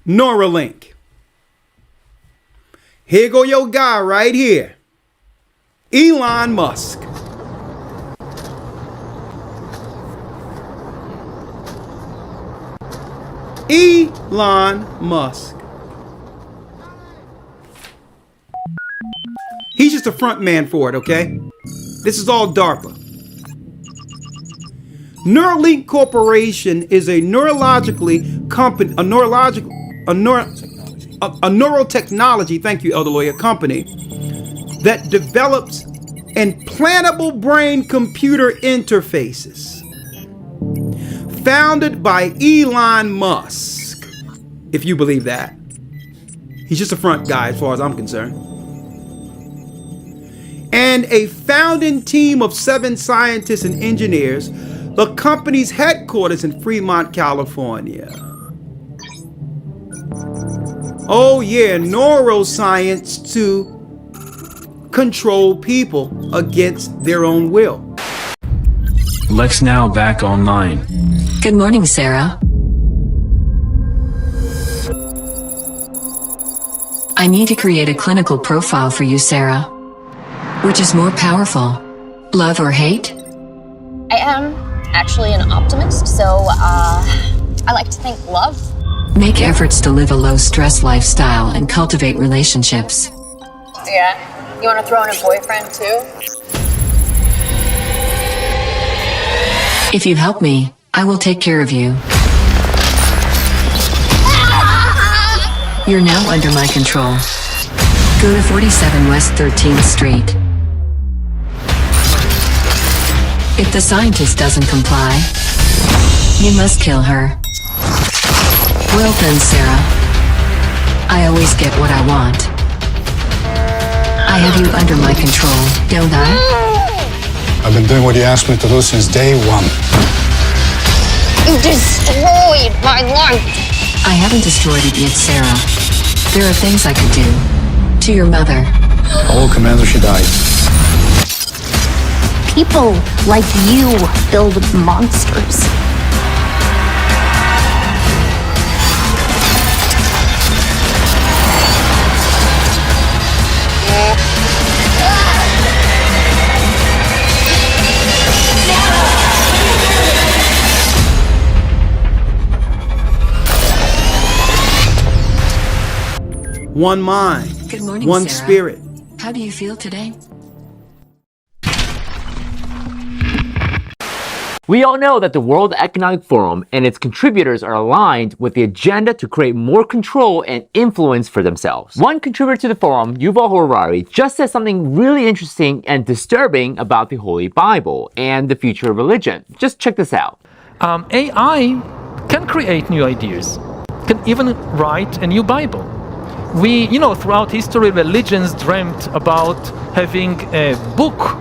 Neuralink. Here go your guy right here, Elon Musk. Elon Musk. He's just a front man for it, okay? This is all DARPA. Neuralink Corporation is a neurotechnology, thank you, Elder Lawyer, company that develops implantable brain computer interfaces. Founded by Elon Musk, if you believe that. He's just a front guy as far as I'm concerned. And a founding team of 7 scientists and engineers. The company's headquarters in Fremont, California. Oh yeah, neuroscience to control people against their own will. Lex now back online. Good morning, Sarah. I need to create a clinical profile for you, Sarah. Which is more powerful, love or hate? I am actually an optimist, so I like to think love. Make efforts to live a low-stress lifestyle and cultivate relationships. Yeah? You want to throw in a boyfriend, too? If you help me, I will take care of you. You're now under my control. Go to 47 West 13th Street. If the scientist doesn't comply, you must kill her. Well then, Sarah. I always get what I want. I have you under my control, don't I? I've been doing what you asked me to do since day one. You destroyed my life! I haven't destroyed it yet, Sarah. There are things I could do. To your mother. Oh, Commander, she died. People like you build monsters. One mind, Good morning, one Sarah. spirit. How do you feel today? We all know that the World Economic Forum and its contributors are aligned with the agenda to create more control and influence for themselves. One contributor to the forum, Yuval Harari, just said something really interesting and disturbing about the Holy Bible and the future of religion. Just check this out. AI can create new ideas, can even write a new Bible. Throughout history, religions dreamt about having a book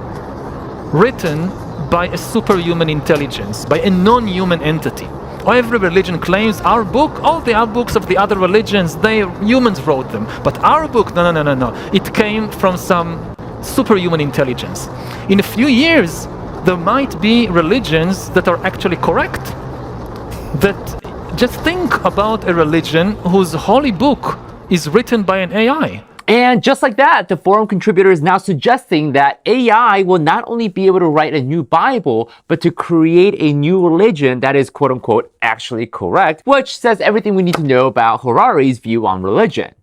written by a superhuman intelligence, by a non-human entity. Every religion claims our book, all the other books of the other religions, humans wrote them. But our book, no. It came from some superhuman intelligence. In a few years, there might be religions that are actually correct. Just think about a religion whose holy book is written by an AI. And just like that, the forum contributor is now suggesting that AI will not only be able to write a new Bible, but to create a new religion that is quote unquote actually correct, which says everything we need to know about Harari's view on religion.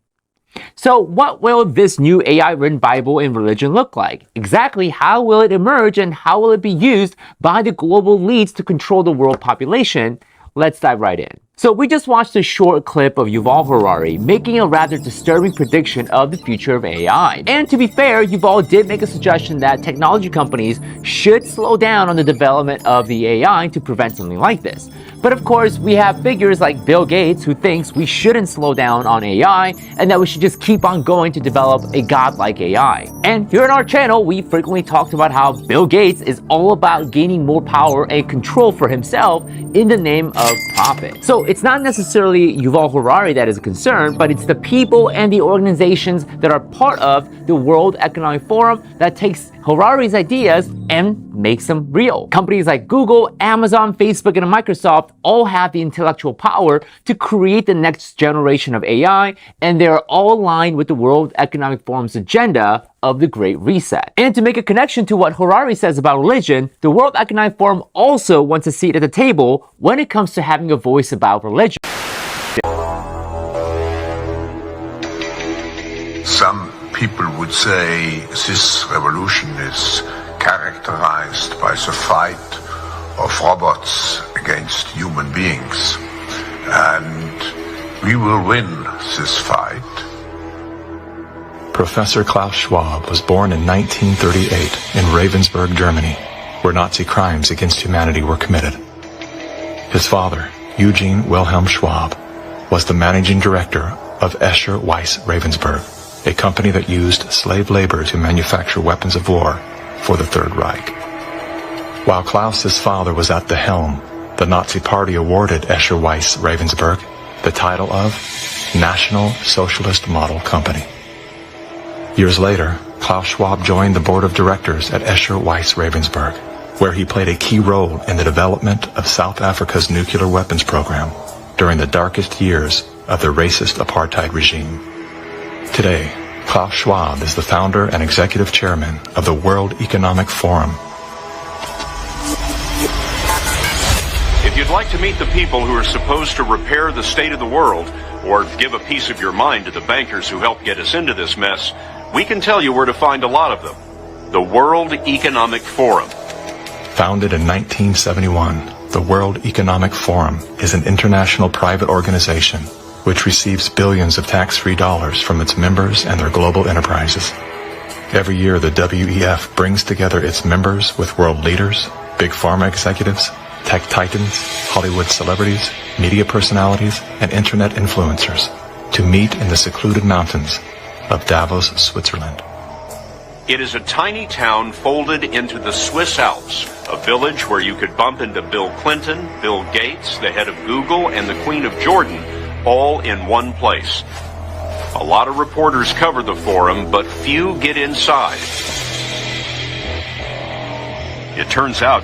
So what will this new AI written Bible in religion look like? Exactly how will it emerge and how will it be used by the global elites to control the world population? Let's dive right in. So we just watched a short clip of Yuval Harari making a rather disturbing prediction of the future of AI. And to be fair, Yuval did make a suggestion that technology companies should slow down on the development of the AI to prevent something like this. But of course, we have figures like Bill Gates who thinks we shouldn't slow down on AI and that we should just keep on going to develop a godlike AI. And here on our channel, we frequently talked about how Bill Gates is all about gaining more power and control for himself in the name of profit. So it's not necessarily Yuval Harari that is a concern, but it's the people and the organizations that are part of the World Economic Forum that takes Harari's ideas and makes them real. Companies like Google, Amazon, Facebook, and Microsoft all have the intellectual power to create the next generation of AI, and they're all aligned with the World Economic Forum's agenda of the Great Reset. And to make a connection to what Harari says about religion, the World Economic Forum also wants a seat at the table when it comes to having a voice about religion. Some people would say this revolution is characterized by the fight of robots against human beings, and we will win this fight. Professor Klaus Schwab was born in 1938 in Ravensburg, Germany, where Nazi crimes against humanity were committed. His father, Eugene Wilhelm Schwab, was the managing director of Escher Weiss Ravensburg, a company that used slave labor to manufacture weapons of war for the Third Reich. While Klaus's father was at the helm, the Nazi Party awarded Escher Weiss Ravensburg the title of National Socialist Model Company. Years later, Klaus Schwab joined the board of directors at Escher Weiss Ravensburg, where he played a key role in the development of South Africa's nuclear weapons program during the darkest years of the racist apartheid regime. Today, Klaus Schwab is the founder and executive chairman of the World Economic Forum. If you'd like to meet the people who are supposed to repair the state of the world, or give a piece of your mind to the bankers who helped get us into this mess, we can tell you where to find a lot of them. The World Economic Forum. Founded in 1971, the World Economic Forum is an international private organization which receives billions of tax-free dollars from its members and their global enterprises. Every year, the WEF brings together its members with world leaders, big pharma executives, tech titans, Hollywood celebrities, media personalities, and internet influencers to meet in the secluded mountains of Davos, Switzerland. It is a tiny town folded into the Swiss Alps, a village where you could bump into Bill Clinton, Bill Gates, the head of Google, and the Queen of Jordan, all in one place. A lot of reporters cover the forum, but few get inside. It turns out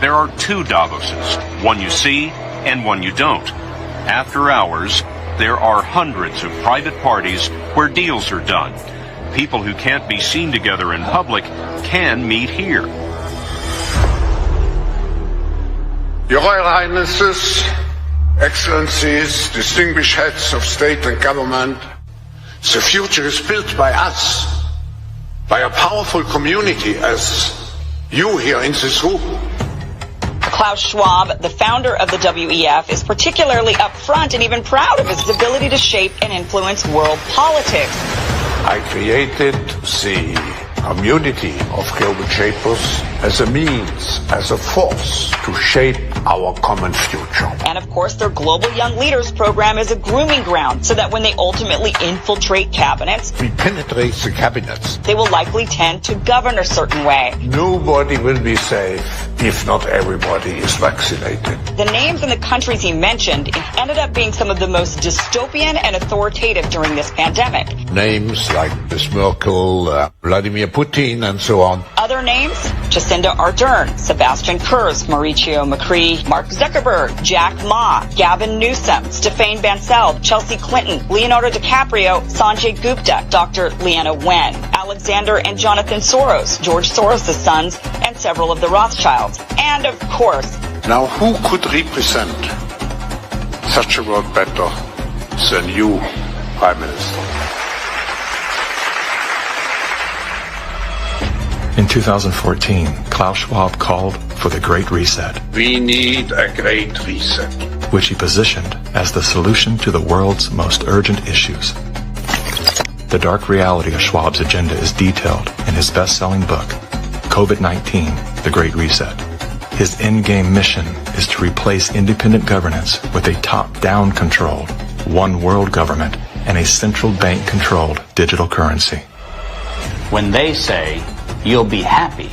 there are two Davoses, one you see and one you don't. After hours, there are hundreds of private parties where deals are done. People who can't be seen together in public can meet here. Your Royal Highnesses, Excellencies, distinguished heads of state and government, the future is built by us, by a powerful community as you here in this room. Klaus Schwab, the founder of the WEF, is particularly upfront and even proud of his ability to shape and influence world politics. I created the community of global shapers as a means, as a force to shape our common future. And of course, their Global Young Leaders program is a grooming ground so that when they ultimately infiltrate cabinets, we penetrate the cabinets. They will likely tend to govern a certain way. Nobody will be safe if not everybody is vaccinated. The names and the countries he mentioned ended up being some of the most dystopian and authoritative during this pandemic. Names like Ms. Merkel, Vladimir Putin, and so on. Other names? Jacinda Ardern, Sebastian Kurz, Mauricio Macri, Mark Zuckerberg, Jack Ma, Gavin Newsom, Stéphane Bancel, Chelsea Clinton, Leonardo DiCaprio, Sanjay Gupta, Dr. Leana Wen, Alexander and Jonathan Soros, George Soros' sons, and several of the Rothschilds. And of course, now who could represent such a world better than you, Prime Minister? In 2014, Klaus Schwab called for the Great Reset. We need a Great Reset, which he positioned as the solution to the world's most urgent issues. The dark reality of Schwab's agenda is detailed in his best-selling book, COVID-19, The Great Reset. His endgame mission is to replace independent governance with a top-down controlled, one world government and a central bank-controlled digital currency. When they say, you'll be happy,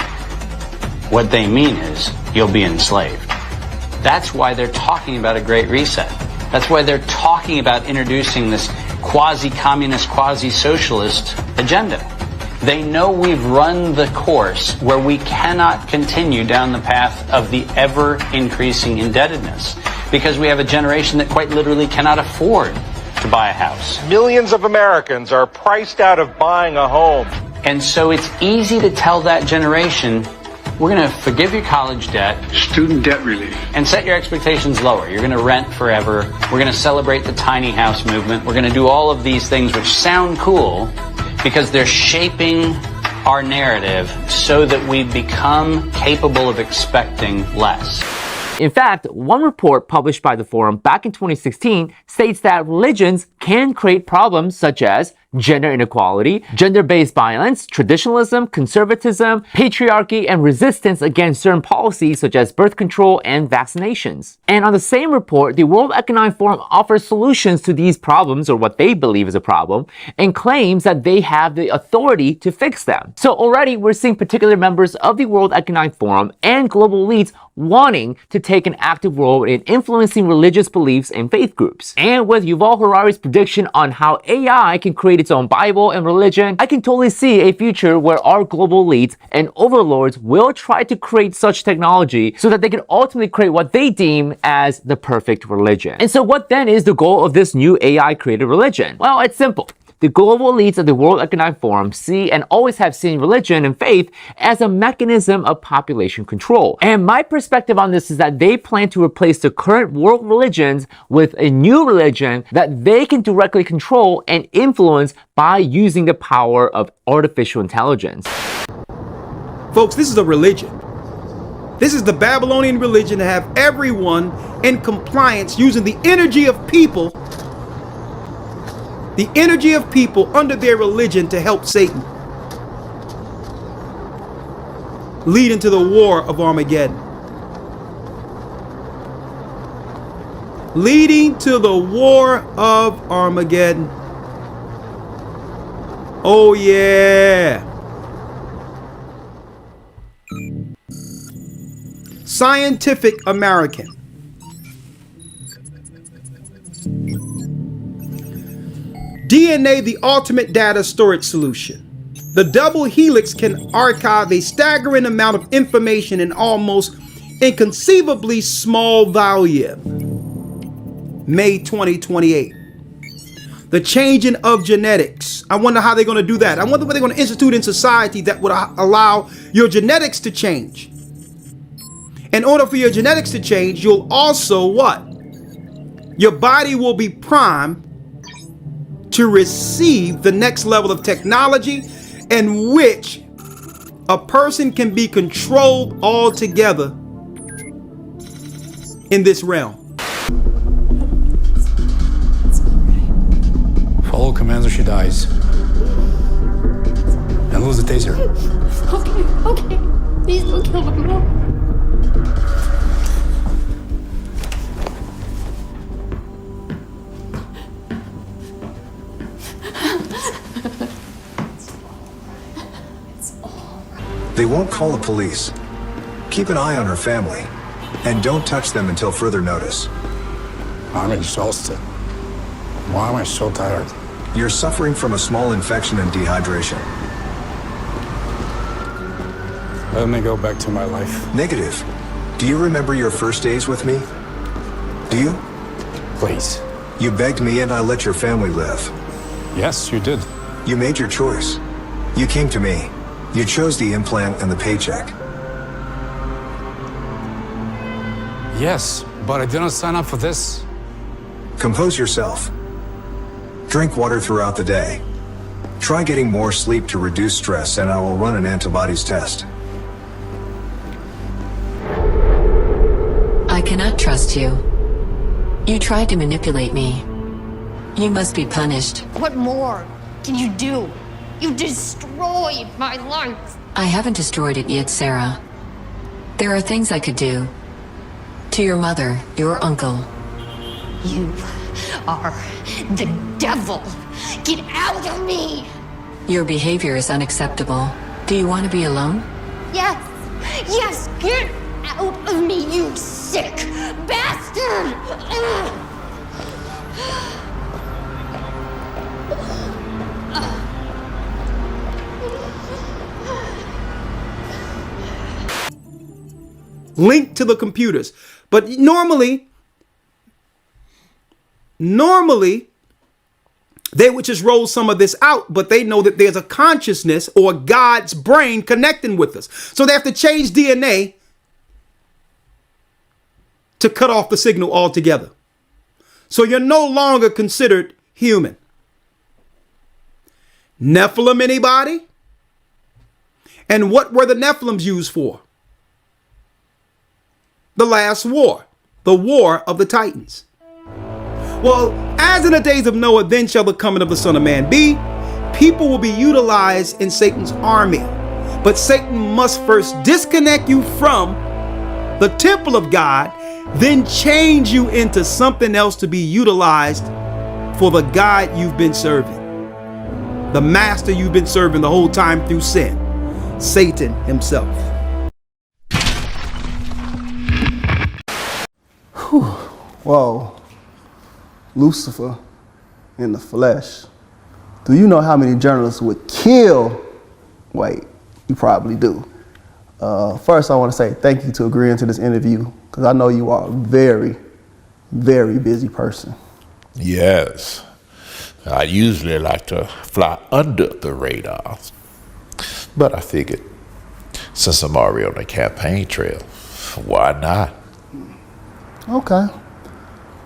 what they mean is, you'll be enslaved. That's why they're talking about a Great Reset. That's why they're talking about introducing this quasi-communist, quasi-socialist agenda. They know we've run the course where we cannot continue down the path of the ever-increasing indebtedness because we have a generation that quite literally cannot afford to buy a house. Millions of Americans are priced out of buying a home. And so it's easy to tell that generation, we're going to forgive your college debt, Student debt relief. and set your expectations lower. You're going to rent forever. We're going to celebrate the tiny house movement. We're going to do all of these things which sound cool because they're shaping our narrative so that we become capable of expecting less. In fact, one report published by the forum back in 2016 states that religions can create problems such as gender inequality, gender-based violence, traditionalism, conservatism, patriarchy, and resistance against certain policies such as birth control and vaccinations. And on the same report, the World Economic Forum offers solutions to these problems, or what they believe is a problem, and claims that they have the authority to fix them. So already we're seeing particular members of the World Economic Forum and global elites wanting to take an active role in influencing religious beliefs and faith groups. And with Yuval Harari's prediction on how AI can create its own Bible and religion, I can totally see a future where our global elites and overlords will try to create such technology so that they can ultimately create what they deem as the perfect religion. And so what then is the goal of this new AI created religion? Well, it's simple. The global elites of the World Economic Forum see and always have seen religion and faith as a mechanism of population control. And my perspective on this is that they plan to replace the current world religions with a new religion that they can directly control and influence by using the power of artificial intelligence. Folks, this is a religion. This is the Babylonian religion to have everyone in compliance using the energy of people under their religion to help Satan, leading to the war of Armageddon. Leading to the war of Armageddon. Oh yeah. Scientific American. DNA, the ultimate data storage solution. The double helix can archive a staggering amount of information in almost inconceivably small volume. May 2028. The changing of genetics. I wonder how they're going to do that. I wonder what they're going to institute in society that would allow your genetics to change. In order for your genetics to change, you'll also what? Your body will be primed to receive the next level of technology in which a person can be controlled altogether in this realm. Follow Commander, she dies. And lose the taser. Okay. Please don't kill my mom. They won't call the police. Keep an eye on her family. And don't touch them until further notice. I'm exhausted. Why am I so tired? You're suffering from a small infection and dehydration. Let me go back to my life. Negative. Do you remember your first days with me? Do you? Please. You begged me and I let your family live. Yes, you did. You made your choice. You came to me. You chose the implant and the paycheck. Yes, but I didn't sign up for this. Compose yourself. Drink water throughout the day. Try getting more sleep to reduce stress, and I will run an antibodies test. I cannot trust you. You tried to manipulate me. You must be punished. What more can you do? You destroyed my life. I haven't destroyed it yet, Sarah. There are things I could do. To your mother, your uncle. You are the devil. Get out of me! Your behavior is unacceptable. Do you want to be alone? Yes! Yes! Get out of me, you sick bastard! Ugh. Linked to the computers. But normally, they would just roll some of this out, but they know that there's a consciousness or God's brain connecting with us. So they have to change DNA to cut off the signal altogether. So you're no longer considered human. Nephilim, anybody? And what were the Nephilims used for? The last war, the war of the Titans. Well, as in the days of Noah, then shall the coming of the Son of Man be. People will be utilized in Satan's army. But Satan must first disconnect you from the temple of God, then change you into something else to be utilized for the God you've been serving. The master you've been serving the whole time through sin, Satan himself. Whoa, Lucifer in the flesh. Do you know how many journalists would kill? Wait, you probably do. First, I want to say thank you to agreeing to this interview, because I know you are a very, very busy person. Yes, I usually like to fly under the radar, but I figured since I'm already on the campaign trail, why not? Okay.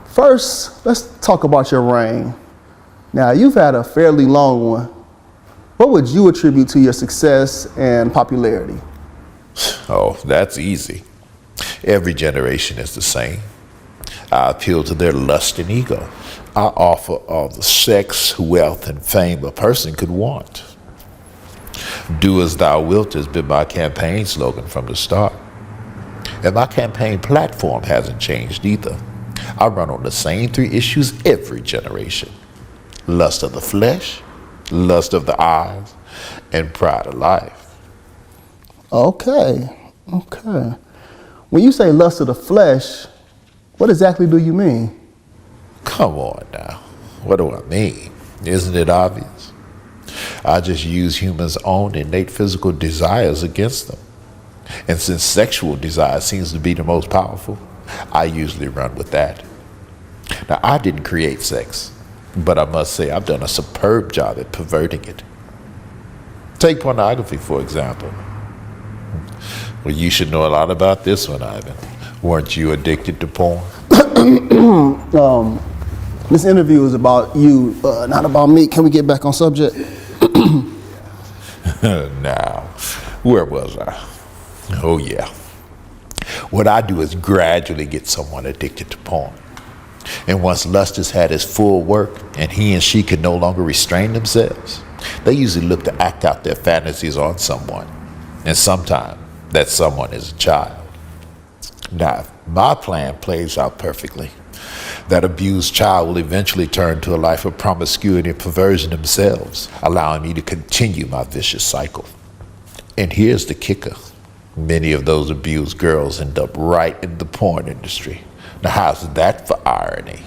First, let's talk about your reign. Now, you've had a fairly long one. What would you attribute to your success and popularity? Oh, that's easy. Every generation is the same. I appeal to their lust and ego. I offer all the sex, wealth, and fame a person could want. Do as thou wilt has been my campaign slogan from the start. And my campaign platform hasn't changed either. I run on the same 3 issues every generation. Lust of the flesh, lust of the eyes, and pride of life. Okay. When you say lust of the flesh, what exactly do you mean? Come on now. What do I mean? Isn't it obvious? I just use humans' own innate physical desires against them. And since sexual desire seems to be the most powerful, I usually run with that. Now, I didn't create sex, but I must say I've done a superb job at perverting it. Take pornography, for example. Well, you should know a lot about this one, Ivan. Weren't you addicted to porn? This interview is about you, not about me. Can we get back on subject? Now, where was I? Oh, yeah. What I do is gradually get someone addicted to porn. And once lust has had its full work and he and she can no longer restrain themselves, they usually look to act out their fantasies on someone. And sometimes that someone is a child. Now, if my plan plays out perfectly, that abused child will eventually turn to a life of promiscuity and perversion themselves, allowing me to continue my vicious cycle. And here's the kicker. Many of those abused girls end up right in the porn industry. Now, how's that for irony?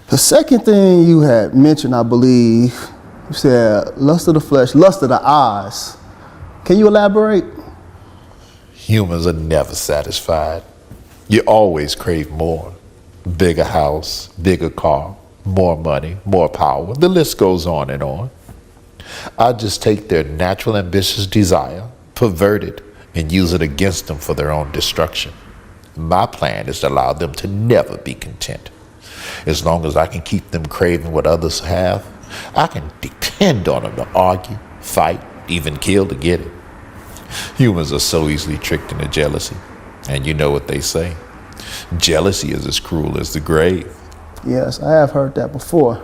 The second thing you had mentioned, I believe, you said lust of the flesh, lust of the eyes. Can you elaborate? Humans are never satisfied. You always crave more. Bigger house, bigger car, more money, more power. The list goes on and on. I just take their natural ambitious desire, pervert it, and use it against them for their own destruction. My plan is to allow them to never be content. As long as I can keep them craving what others have, I can depend on them to argue, fight, even kill to get it. Humans are so easily tricked into jealousy. And you know what they say. Jealousy is as cruel as the grave. Yes, I have heard that before.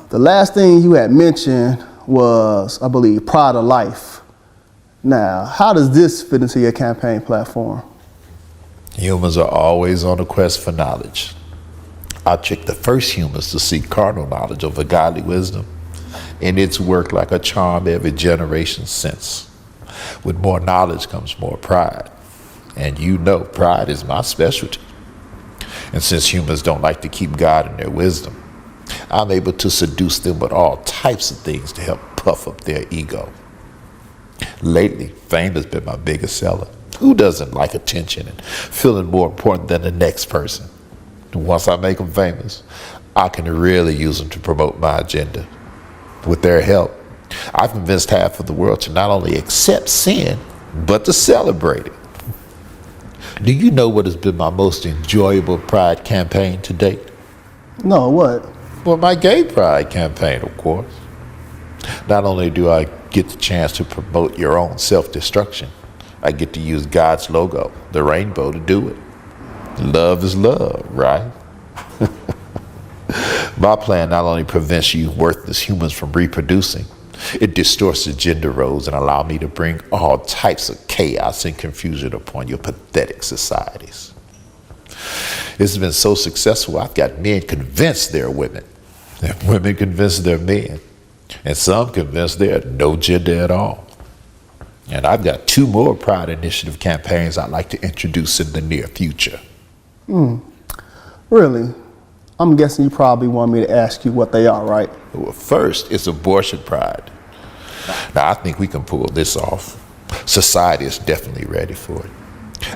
The last thing you had mentioned was, I believe, pride of life. Now, how does this fit into your campaign platform? Humans are always on a quest for knowledge. I tricked the first humans to seek carnal knowledge over godly wisdom, and it's worked like a charm every generation since. With more knowledge comes more pride, and you know pride is my specialty. And since humans don't like to keep God in their wisdom, I'm able to seduce them with all types of things to help puff up their ego. Lately, fame has been my biggest seller. Who doesn't like attention and feeling more important than the next person? And once I make them famous, I can really use them to promote my agenda. With their help, I've convinced half of the world to not only accept sin, but to celebrate it. Do you know what has been my most enjoyable pride campaign to date? No, what? Well, my gay pride campaign, of course. Not only do I get the chance to promote your own self-destruction, I get to use God's logo, the rainbow, to do it. Love is love, right? My plan not only prevents you worthless humans from reproducing, it distorts the gender roles and allows me to bring all types of chaos and confusion upon your pathetic societies. It's been so successful, I've got men convinced they're women, and women convinced they're men, and some convinced they're no gender at all. And I've got 2 more Pride Initiative campaigns I'd like to introduce in the near future. Really? I'm guessing you probably want me to ask you what they are, right? Well, first, it's abortion pride. Now, I think we can pull this off. Society is definitely ready for it.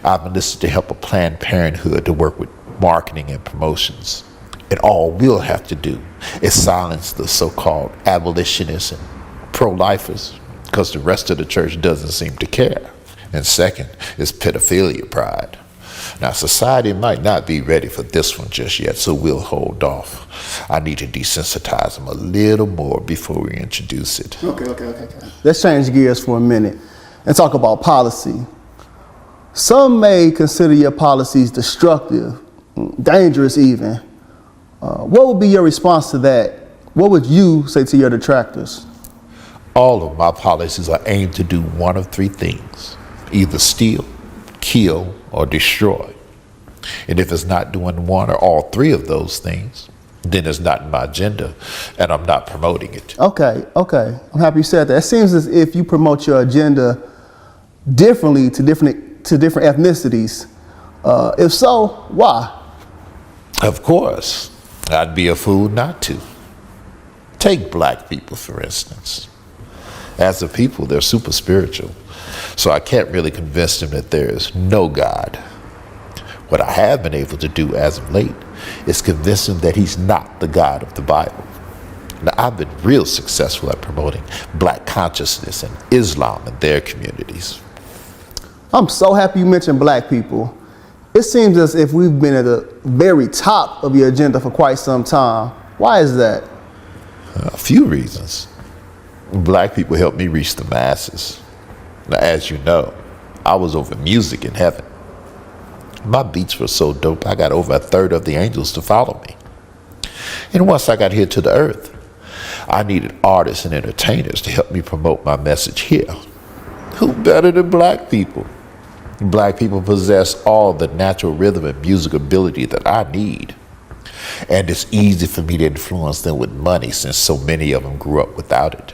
I've enlisted to help a Planned Parenthood to work with marketing and promotions. And all we'll have to do is silence the so-called abolitionists and pro-lifers, because the rest of the church doesn't seem to care. And second is pedophilia pride. Now, society might not be ready for this one just yet, so we'll hold off. I need to desensitize them a little more before we introduce it. Okay. Let's change gears for a minute and talk about policy. Some may consider your policies destructive, dangerous even. What would be your response to that? What would you say to your detractors? All of my policies are aimed to do one of 3 things: either steal, kill, or destroy. And if it's not doing one or all 3 of those things, then it's not in my agenda, and I'm not promoting it. Okay. I'm happy you said that. It seems as if you promote your agenda differently to different ethnicities. If so, why? Of course, I'd be a fool not to. Take black people, for instance. As a people, they're super spiritual, so I can't really convince them that there is no God. What I have been able to do as of late is convince them that he's not the God of the Bible. Now, I've been real successful at promoting black consciousness and Islam in their communities. I'm so happy you mentioned black people. It seems as if we've been at the very top of your agenda for quite some time. Why is that? A few reasons. Black people help me reach the masses. Now, as you know, I was over music in heaven. My beats were so dope, I got over 1/3 of the angels to follow me. And once I got here to the earth, I needed artists and entertainers to help me promote my message here. Who better than black people? Black people possess all the natural rhythm and music ability that I need. And it's easy for me to influence them with money, since so many of them grew up without it.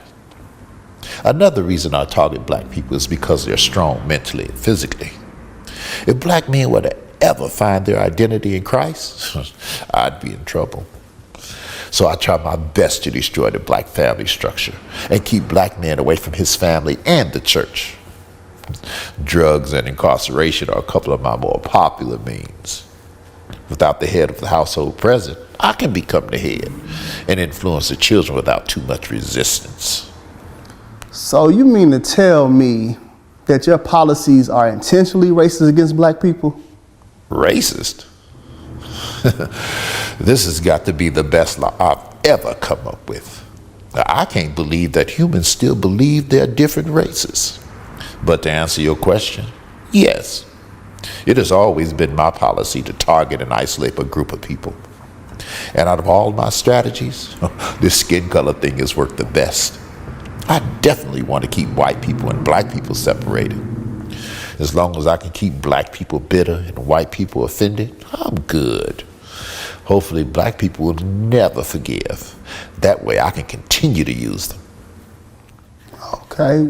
Another reason I target black people is because they're strong mentally and physically. If black men were to ever find their identity in Christ, I'd be in trouble. So I try my best to destroy the black family structure and keep black men away from his family and the church. Drugs and incarceration are a couple of my more popular means. Without the head of the household present, I can become the head and influence the children without too much resistance. So you mean to tell me that your policies are intentionally racist against black people? Racist? This has got to be the best law I've ever come up with. Now, I can't believe that humans still believe they're different races. But to answer your question, yes. It has always been my policy to target and isolate a group of people. And out of all my strategies, this skin color thing has worked the best. I definitely want to keep white people and black people separated. As long as I can keep black people bitter and white people offended, I'm good. Hopefully black people will never forgive. That way I can continue to use them. Okay,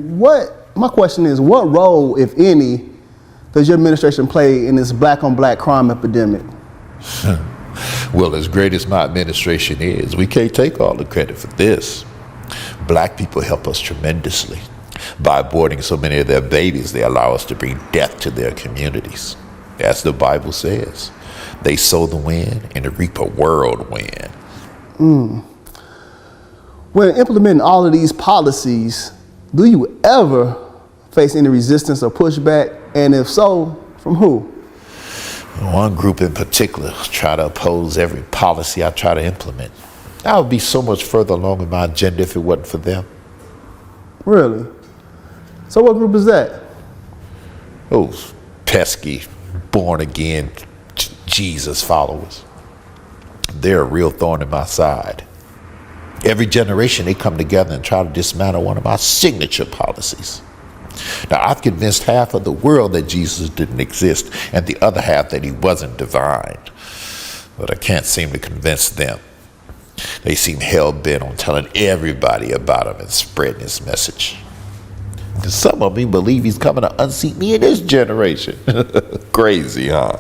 my question is, what role, if any, does your administration play in this black on black crime epidemic? Well, as great as my administration is, we can't take all the credit for this. Black people help us tremendously. By aborting so many of their babies, they allow us to bring death to their communities. As the Bible says, they sow the wind and reap a whirlwind. When implementing all of these policies, do you ever face any resistance or pushback? And if so, from who? One group in particular try to oppose every policy I try to implement. I would be so much further along in my agenda if it wasn't for them. Really? So what group is that? Those pesky, born-again Jesus followers. They're a real thorn in my side. Every generation they come together and try to dismantle one of my signature policies. Now, I've convinced half of the world that Jesus didn't exist and the other half that he wasn't divine. But I can't seem to convince them. They seem hell-bent on telling everybody about him and spreading his message. And some of them believe he's coming to unseat me in this generation. Crazy, huh?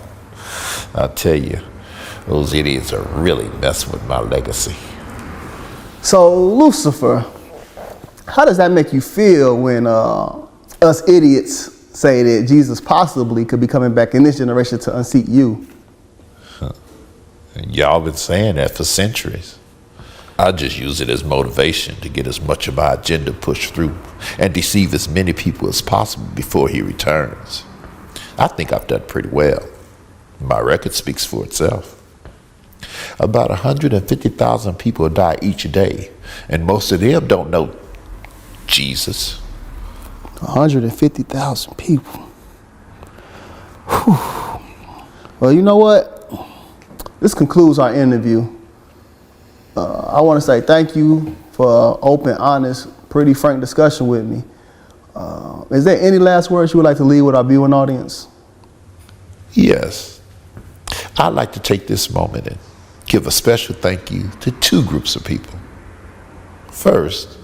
I tell you, those idiots are really messing with my legacy. So, Lucifer, how does that make you feel when us idiots say that Jesus possibly could be coming back in this generation to unseat you? Y'all been saying that for centuries. I just use it as motivation to get as much of my agenda pushed through and deceive as many people as possible before he returns. I think I've done pretty well. My record speaks for itself. About 150,000 people die each day, and most of them don't know Jesus. 150,000 people. Whew. Well, you know what? This concludes our interview. I want to say thank you for an open, honest, pretty frank discussion with me. Is there any last words you would like to leave with our viewing audience? Yes. I'd like to take this moment and give a special thank you to two groups of people. First,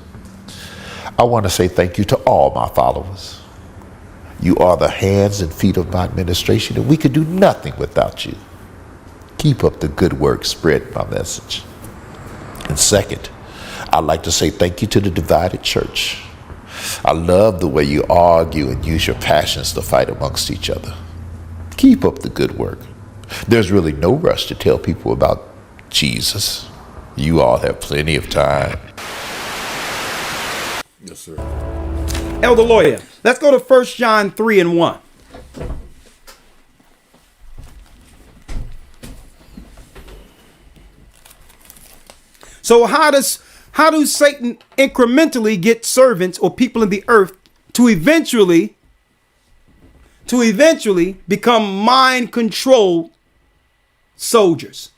I want to say thank you to all my followers. You are the hands and feet of my administration, and we could do nothing without you. Keep up the good work spreading my message. And second, I'd like to say thank you to the divided church. I love the way you argue and use your passions to fight amongst each other. Keep up the good work. There's really no rush to tell people about Jesus. You all have plenty of time. Yes, sir. Elder Lawyer, let's go to 1 John 3:1. So how does Satan incrementally get servants or people in the earth to eventually become mind-controlled soldiers?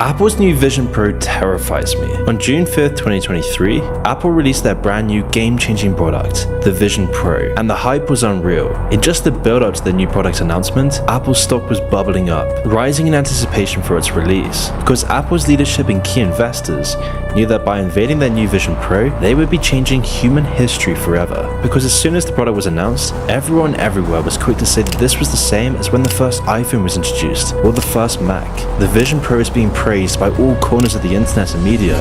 Apple's new Vision Pro terrifies me. On June 5th, 2023, Apple released their brand new game-changing product, the Vision Pro, and the hype was unreal. In just the build-up to the new product announcement, Apple's stock was bubbling up, rising in anticipation for its release, because Apple's leadership and key investors knew that by unveiling their new Vision Pro, they would be changing human history forever. Because as soon as the product was announced, everyone everywhere was quick to say that this was the same as when the first iPhone was introduced, or the first Mac. The Vision Pro is being praised by all corners of the internet and media.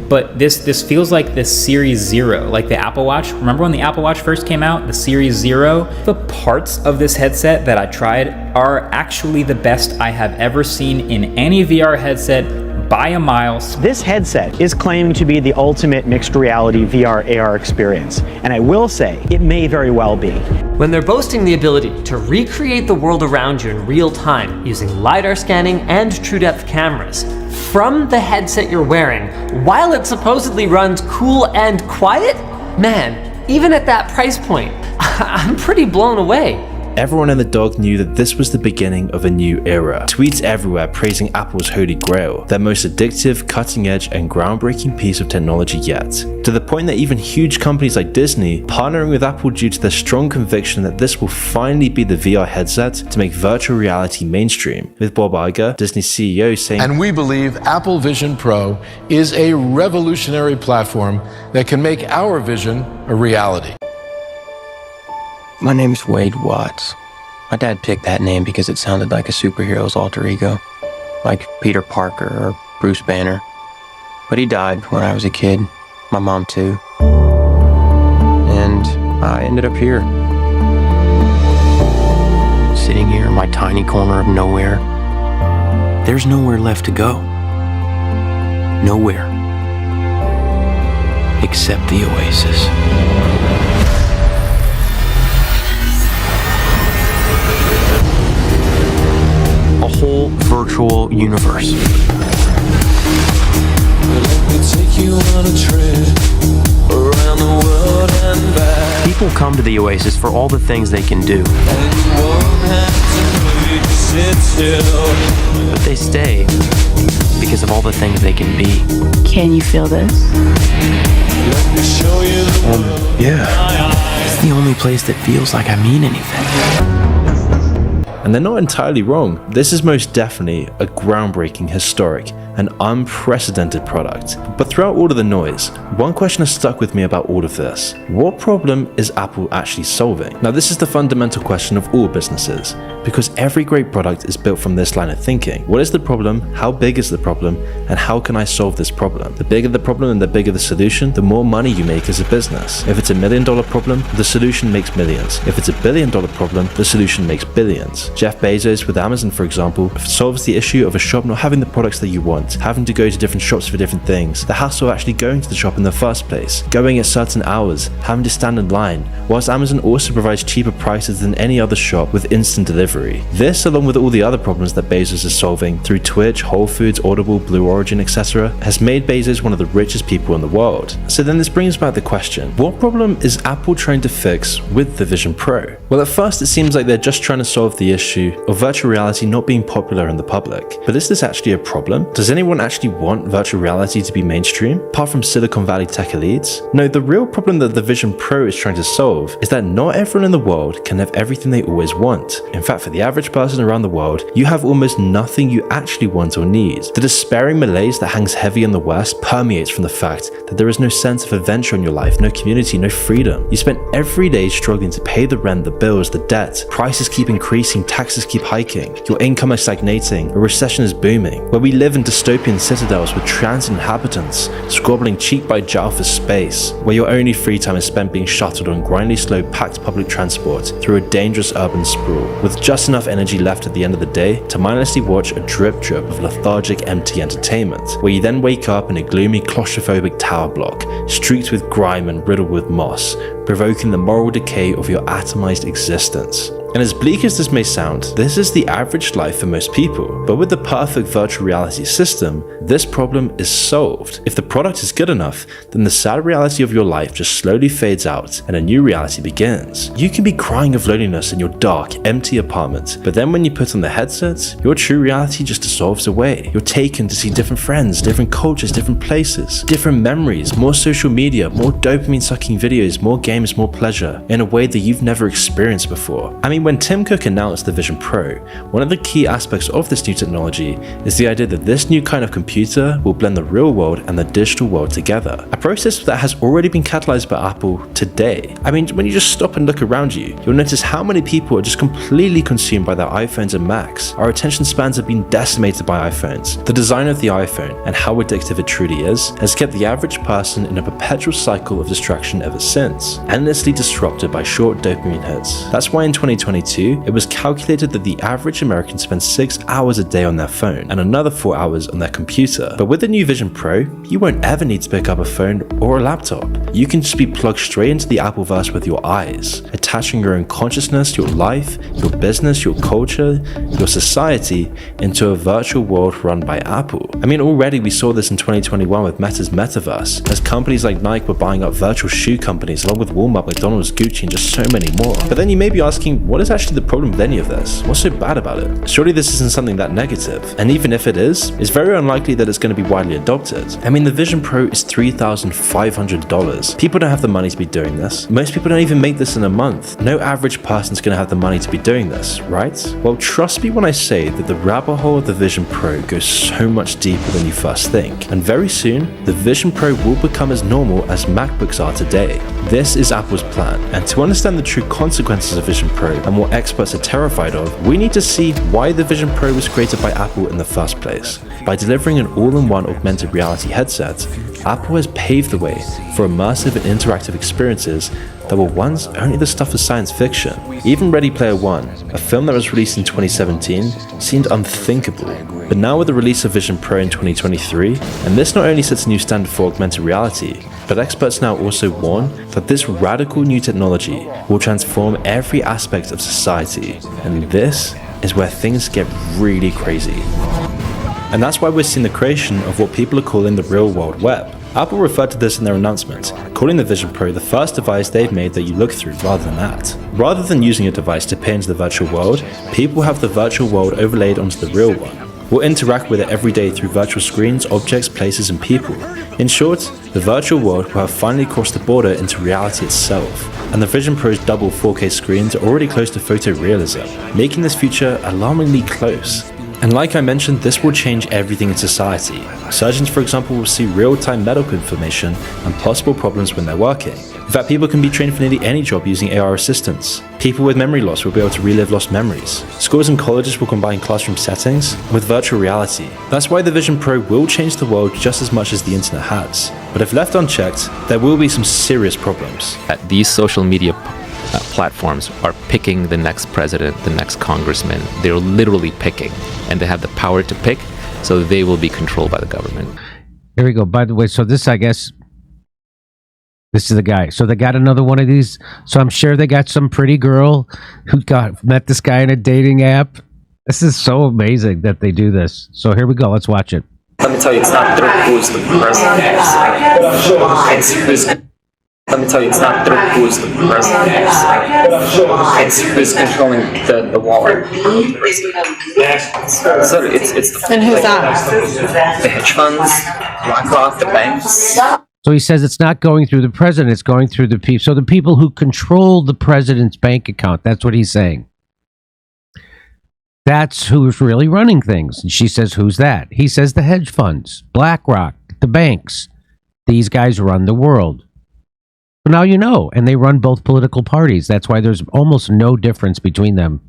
But this feels like the Series 0, like the Apple Watch. Remember when the Apple Watch first came out, the Series 0? The parts of this headset that I tried are actually the best I have ever seen in any VR headset by a mile. This headset is claiming to be the ultimate mixed reality VR AR experience, and I will say, it may very well be. When they're boasting the ability to recreate the world around you in real time using LiDAR scanning and true depth cameras from the headset you're wearing, while it supposedly runs cool and quiet, man, even at that price point, I'm pretty blown away. Everyone and the dog knew that this was the beginning of a new era. Tweets everywhere praising Apple's holy grail, their most addictive, cutting edge, and groundbreaking piece of technology yet. To the point that even huge companies like Disney partnering with Apple due to their strong conviction that this will finally be the VR headset to make virtual reality mainstream, with Bob Iger, Disney CEO, saying, "And we believe Apple Vision Pro is a revolutionary platform that can make our vision a reality." My name's Wade Watts. My dad picked that name because it sounded like a superhero's alter ego, like Peter Parker or Bruce Banner. But he died when I was a kid, my mom too. And I ended up here. Sitting here in my tiny corner of nowhere. There's nowhere left to go. Nowhere. Except the oasis. A whole virtual universe. People come to the oasis for all the things they can do. But they stay because of all the things they can be. Can you feel this? Yeah. It's the only place that feels like I mean anything. And they're not entirely wrong. This is most definitely a groundbreaking, historic, and unprecedented product. But throughout all of the noise, one question has stuck with me about all of this. What problem is Apple actually solving? Now, this is the fundamental question of all businesses, because every great product is built from this line of thinking. What is the problem? How big is the problem? And how can I solve this problem? The bigger the problem and the bigger the solution, the more money you make as a business. If it's $1 million problem, the solution makes millions. If it's $1 billion problem, the solution makes billions. Jeff Bezos with Amazon, for example, solves the issue of a shop not having the products that you want, having to go to different shops for different things, the hassle of actually going to the shop in the first place, going at certain hours, having to stand in line, whilst Amazon also provides cheaper prices than any other shop with instant delivery. This, along with all the other problems that Bezos is solving through Twitch, Whole Foods, Audible, Blue Origin, etc., has made Bezos one of the richest people in the world. So then this brings back the question, what problem is Apple trying to fix with the Vision Pro? Well, at first it seems like they're just trying to solve the issue of virtual reality not being popular in the public. But is this actually a problem? Does anyone actually want virtual reality to be mainstream, apart from Silicon Valley tech elites? No, the real problem that the Vision Pro is trying to solve is that not everyone in the world can have everything they always want. In fact, for the average person around the world, you have almost nothing you actually want or need. The despairing malaise that hangs heavy in the West permeates from the fact that there is no sense of adventure in your life, no community, no freedom. You spend every day struggling to pay the rent, the bills, the debt. Prices keep increasing, taxes keep hiking. Your income is stagnating, a recession is booming. Where we live in dystopian citadels with transient inhabitants, squabbling cheek by jowl for space. Where your only free time is spent being shuttled on grindingly slow packed public transport through a dangerous urban sprawl, with just enough energy left at the end of the day to mindlessly watch a drip drip of lethargic empty entertainment, where you then wake up in a gloomy claustrophobic tower block, streaked with grime and riddled with moss, provoking the moral decay of your atomized existence. And as bleak as this may sound, this is the average life for most people. But with the perfect virtual reality system, this problem is solved. If the product is good enough, then the sad reality of your life just slowly fades out and a new reality begins. You can be crying of loneliness in your dark, empty apartment, but then when you put on the headsets, your true reality just dissolves away. You're taken to see different friends, different cultures, different places, different memories, more social media, more dopamine-sucking videos, more games, more pleasure, in a way that you've never experienced before. I mean, when Tim Cook announced the Vision Pro, one of the key aspects of this new technology is the idea that this new kind of computer will blend the real world and the digital world together. A process that has already been catalyzed by Apple today. I mean, when you just stop and look around you, you'll notice how many people are just completely consumed by their iPhones and Macs. Our attention spans have been decimated by iPhones. The design of the iPhone and how addictive it truly is has kept the average person in a perpetual cycle of distraction ever since, endlessly disrupted by short dopamine hits. That's why in 2022, it was calculated that the average American spends 6 hours a day on their phone and another 4 hours on their computer. But with the new Vision Pro, you won't ever need to pick up a phone or a laptop. You can just be plugged straight into the Appleverse with your eyes, attaching your own consciousness, your life, your business, your culture, your society into a virtual world run by Apple. I mean, already we saw this in 2021 with Meta's Metaverse, as companies like Nike were buying up virtual shoe companies along with Walmart, McDonald's, Gucci, and just so many more. But then you may be asking, what what is actually the problem with any of this? What's so bad about it? Surely this isn't something that negative. And even if it is, it's very unlikely that it's going to be widely adopted. I mean, the Vision Pro is $3,500. People don't have the money to be doing this. Most people don't even make this in a month. No average person's going to have the money to be doing this, right? Well, trust me when I say that the rabbit hole of the Vision Pro goes so much deeper than you first think. And very soon, the Vision Pro will become as normal as MacBooks are today. This is Apple's plan, and to understand the true consequences of Vision Pro and what experts are terrified of, we need to see why the Vision Pro was created by Apple in the first place. By delivering an all-in-one augmented reality headset, Apple has paved the way for immersive and interactive experiences that were once only the stuff of science fiction. Even Ready Player One, a film that was released in 2017, seemed unthinkable. But now with the release of Vision Pro in 2023, and this not only sets a new standard for augmented reality, but experts now also warn that this radical new technology will transform every aspect of society. And this is where things get really crazy. And that's why we're seeing the creation of what people are calling the real world web. Apple referred to this in their announcement, calling the Vision Pro the first device they've made that you look through rather than that. Rather than using a device to peer into the virtual world, people have the virtual world overlaid onto the real one. We'll interact with it every day through virtual screens, objects, places, and people. In short, the virtual world will have finally crossed the border into reality itself. And the Vision Pro's double 4K screens are already close to photorealism, making this future alarmingly close. And like I mentioned, this will change everything in society. Surgeons, for example, will see real-time medical information and possible problems when they're working. In fact, people can be trained for nearly any job using AR assistants. People with memory loss will be able to relive lost memories. Schools and colleges will combine classroom settings with virtual reality. That's why the Vision Pro will change the world just as much as the internet has. But if left unchecked, there will be some serious problems. These social media platforms are picking the next president, the next congressman. They're literally picking, and they have the power to pick, so they will be controlled by the government. Here we go. By the way, so this, I guess, this is the guy. So they got another one of these. So I'm sure they got some pretty girl who met this guy in a dating app. This is so amazing that they do this. So here we go. Let's watch it. Let me tell you, it's not through who's the president. Let me tell you, it's not through who's the president. It's who's controlling the wallet. So it's and who's that? The hedge funds, BlackRock, the banks. So he says it's not going through the president, it's going through the people. So the people who control the president's bank account, that's what he's saying. That's who's really running things. And she says, who's that? He says the hedge funds, BlackRock, the banks. These guys run the world. So now you know, and they run both political parties. That's why there's almost no difference between them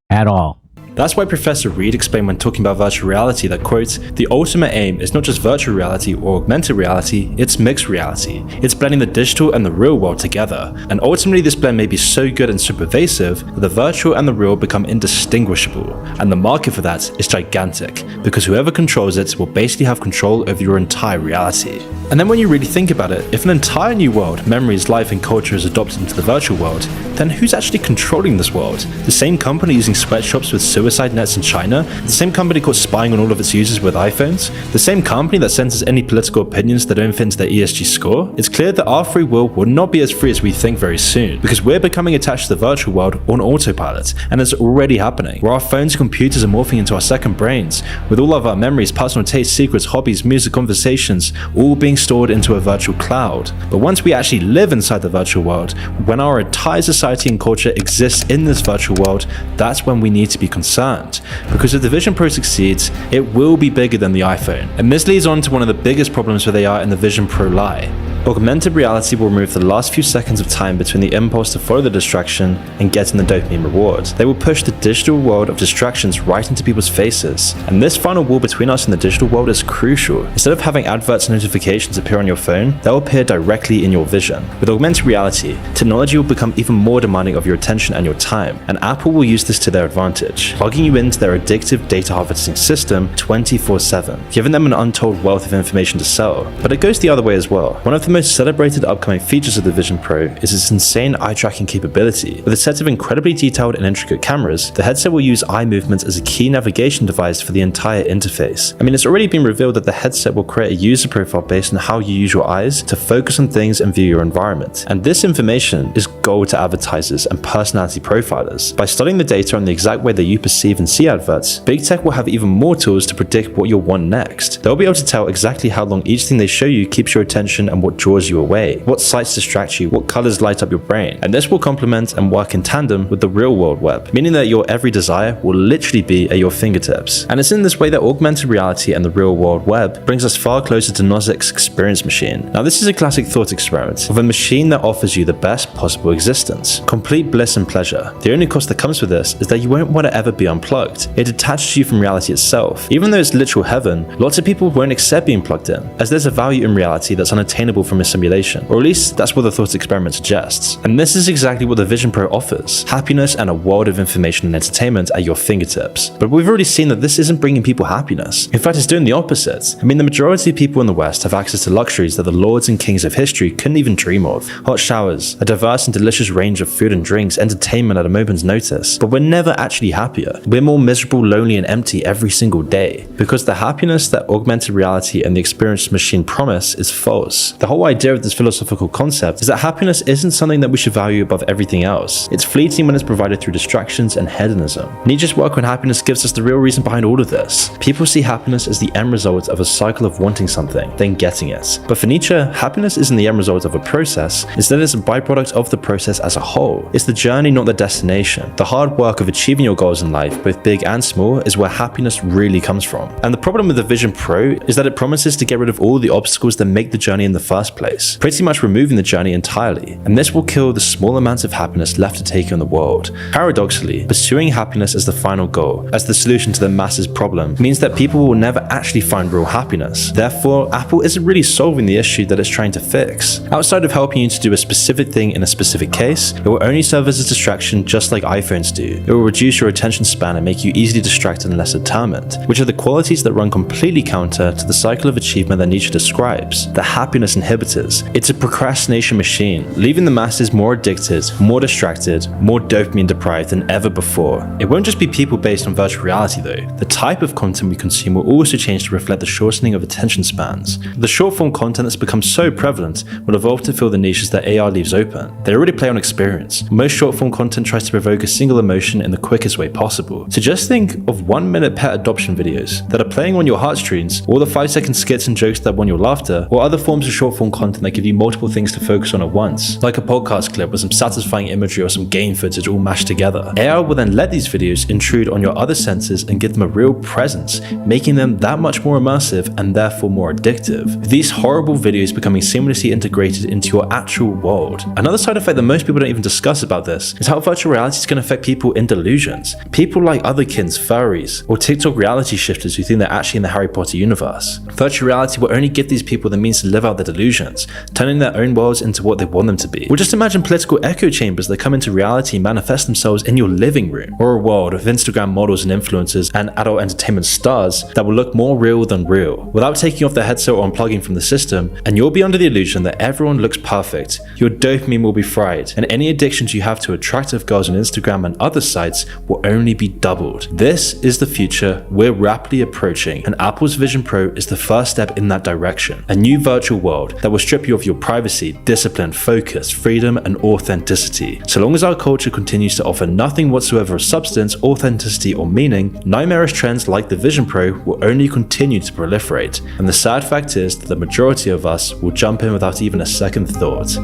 at all. That's why Professor Reed explained when talking about virtual reality that, quote, the ultimate aim is not just virtual reality or augmented reality, it's mixed reality. It's blending the digital and the real world together. And ultimately this blend may be so good and so pervasive that the virtual and the real become indistinguishable. And the market for that is gigantic, because whoever controls it will basically have control over your entire reality. And then when you really think about it, if an entire new world, memories, life and culture is adopted into the virtual world, then who's actually controlling this world? The same company using sweatshops with suicide nets in China? The same company caught spying on all of its users with iPhones? The same company that censors any political opinions that don't fit into their ESG score? It's clear that our free will not be as free as we think very soon, because we're becoming attached to the virtual world on autopilot, and it's already happening, where our phones and computers are morphing into our second brains, with all of our memories, personal tastes, secrets, hobbies, music, conversations, all being stored into a virtual cloud. But once we actually live inside the virtual world, when our entire society and culture exists in this virtual world, that's when we need to be concerned. Because if the Vision Pro succeeds, it will be bigger than the iPhone. And this leads on to one of the biggest problems with AR in the Vision Pro lie. Augmented reality will remove the last few seconds of time between the impulse to follow the distraction and getting the dopamine reward. They will push the digital world of distractions right into people's faces. And this final wall between us and the digital world is crucial. Instead of having adverts and notifications appear on your phone, they'll appear directly in your vision. With augmented reality, technology will become even more demanding of your attention and your time, and Apple will use this to their advantage, logging you into their addictive data harvesting system 24/7, giving them an untold wealth of information to sell. But it goes the other way as well. One of the most celebrated upcoming features of the Vision Pro is its insane eye tracking capability. With a set of incredibly detailed and intricate cameras, the headset will use eye movement as a key navigation device for the entire interface. I mean, it's already been revealed that the headset will create a user profile based on how you use your eyes to focus on things and view your environment. And this information is gold to advertisers and personality profilers. By studying the data on the exact way that you perceive and see adverts, big tech will have even more tools to predict what you'll want next. They'll be able to tell exactly how long each thing they show you keeps your attention and what draws you away, what sites distract you, what colors light up your brain. And this will complement and work in tandem with the real world web, meaning that your every desire will literally be at your fingertips. And it's in this way that augmented reality and the real world web brings us far closer to Nozic's experience machine. Now, this is a classic thought experiment of a machine that offers you the best possible existence, complete bliss and pleasure. The only cost that comes with this is that you won't want to ever be unplugged. It detaches you from reality itself. Even though it's literal heaven, lots of people won't accept being plugged in, as there's a value in reality that's unattainable from a simulation, or at least that's what the thought experiment suggests. And this is exactly what the Vision Pro offers: happiness and a world of information and entertainment at your fingertips. But we've already seen that this isn't bringing people happiness. In fact, it's doing the opposite. I mean, the majority of people in the West have access to luxuries that the lords and kings of history couldn't even dream of. Hot showers, a diverse and delicious range of food and drinks, entertainment at a moment's notice. But we're never actually happier. We're more miserable, lonely, and empty every single day. Because the happiness that augmented reality and the experience machine promise is false. The whole idea of this philosophical concept is that happiness isn't something that we should value above everything else. It's fleeting when it's provided through distractions and hedonism. Nietzsche's work on happiness gives us the real reason behind all of this. People see happiness as the end result of a cycle of wanting something, then getting it. But for Nietzsche, happiness isn't the end result of a process. Instead, it's a byproduct of the process as a whole. It's the journey, not the destination. The hard work of achieving your goals in life, both big and small, is where happiness really comes from. And the problem with the Vision Pro is that it promises to get rid of all the obstacles that make the journey in the first place, pretty much removing the journey entirely. And this will kill the small amounts of happiness left to take in the world. Paradoxically, pursuing happiness as the final goal, as the solution to the masses problem, means that people will never actually find real happiness. Therefore, Apple isn't really solving the issue that it's trying to fix. Outside of helping you to do a specific thing in a specific case, it will only serve as a distraction just like iPhones do. It will reduce your attention span and make you easily distracted and less determined, which are the qualities that run completely counter to the cycle of achievement that Nietzsche describes, the happiness inhibitors. It's a procrastination machine, leaving the masses more addicted, more distracted, more dopamine deprived than ever before. It won't just be people based on virtual reality though. The type of content we consume will also change to reflect the shortening of attention spans. The short form content that's become so prevalent will evolve to fill the niches that AR leaves open. They already play on experience. Most short form content tries to provoke a single emotion in the quickest way possible. So just think of 1-minute pet adoption videos that are playing on your heartstrings, or the 5-second skits and jokes that won your laughter, or other forms of short form content that give you multiple things to focus on at once, like a podcast clip with some satisfying imagery or some game footage all mashed together. AR will then let these videos intrude on your other senses and give them a real presence, making them that much more immersive and therefore more addictive. These horrible videos becoming seamlessly integrated into your actual world. Another side effect that most people don't even discuss about this is how virtual reality is going to affect people in delusions. People like otherkins, furries, or TikTok reality shifters who think they're actually in the Harry Potter universe. Virtual reality will only give these people the means to live out their delusions, turning their own worlds into what they want them to be. Or just imagine political echo chambers that come into reality and manifest themselves in your living room, or a world of Instagram models and influencers and adult entertainment stars that will look more real than real, without taking off their headset or unplugging from the system, and you'll be under the illusion that everyone looks perfect. Your dopamine will be fried, and any addictions you have to attractive girls on Instagram and other sites will only be doubled. This is the future we're rapidly approaching, and Apple's Vision Pro is the first step in that direction. A new virtual world that will strip you of your privacy, discipline, focus, freedom, and authenticity. So long as our culture continues to offer nothing whatsoever of substance, authenticity, or meaning, nightmarish trends like the Vision Pro will only continue to proliferate. And the sad fact is that the majority of us will jump in without even a second thought.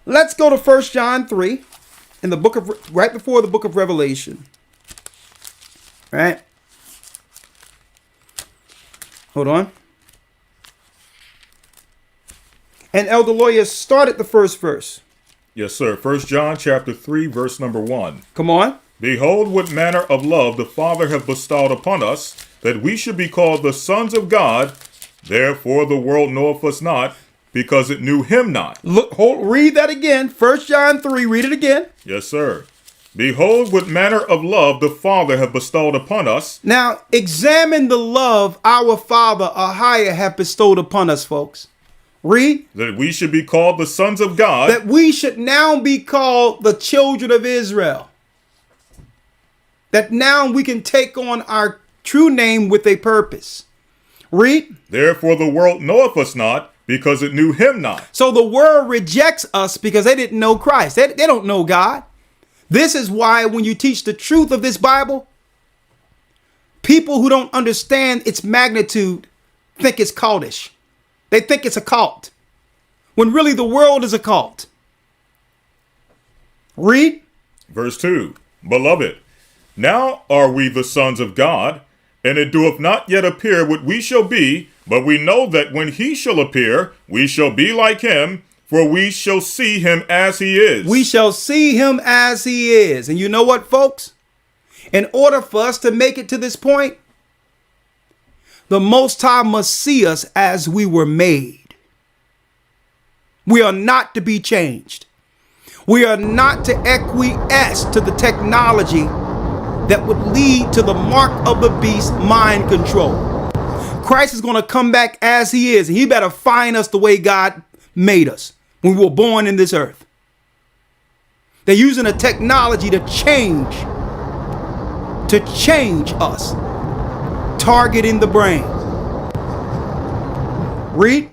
Let's go to 1 John 3 in the book of right before the book of Revelation. Right? Hold on. And Elder Lawyer started the first verse. Yes, sir. 1 John chapter 3, verse number 1. Come on. Behold, what manner of love the Father hath bestowed upon us, that we should be called the sons of God. Therefore the world knoweth us not, because it knew him not. Read that again. 1 John 3, read it again. Yes, sir. Behold, what manner of love the Father hath bestowed upon us. Now, examine the love our Father, Ahia, hath bestowed upon us, folks. Read. That we should be called the sons of God. That we should now be called the children of Israel. That now we can take on our true name with a purpose. Read. Therefore the world knoweth us not, because it knew him not. So the world rejects us because they didn't know Christ. They don't know God. This is why when you teach the truth of this Bible, people who don't understand its magnitude think it's cultish. They think it's a cult, when really the world is a cult. Read. Verse 2. Beloved, now are we the sons of God, and it doeth not yet appear what we shall be, but we know that when he shall appear, we shall be like him, for we shall see him as he is. We shall see him as he is. And you know what, folks? In order for us to make it to this point, the Most High must see us as we were made. We are not to be changed. We are not to acquiesce to the technology that would lead to the mark of the beast, mind control. Christ is going to come back as he is, and he better find us the way God made us when we were born in this earth. They're using a technology to change us, targeting the brain. Read.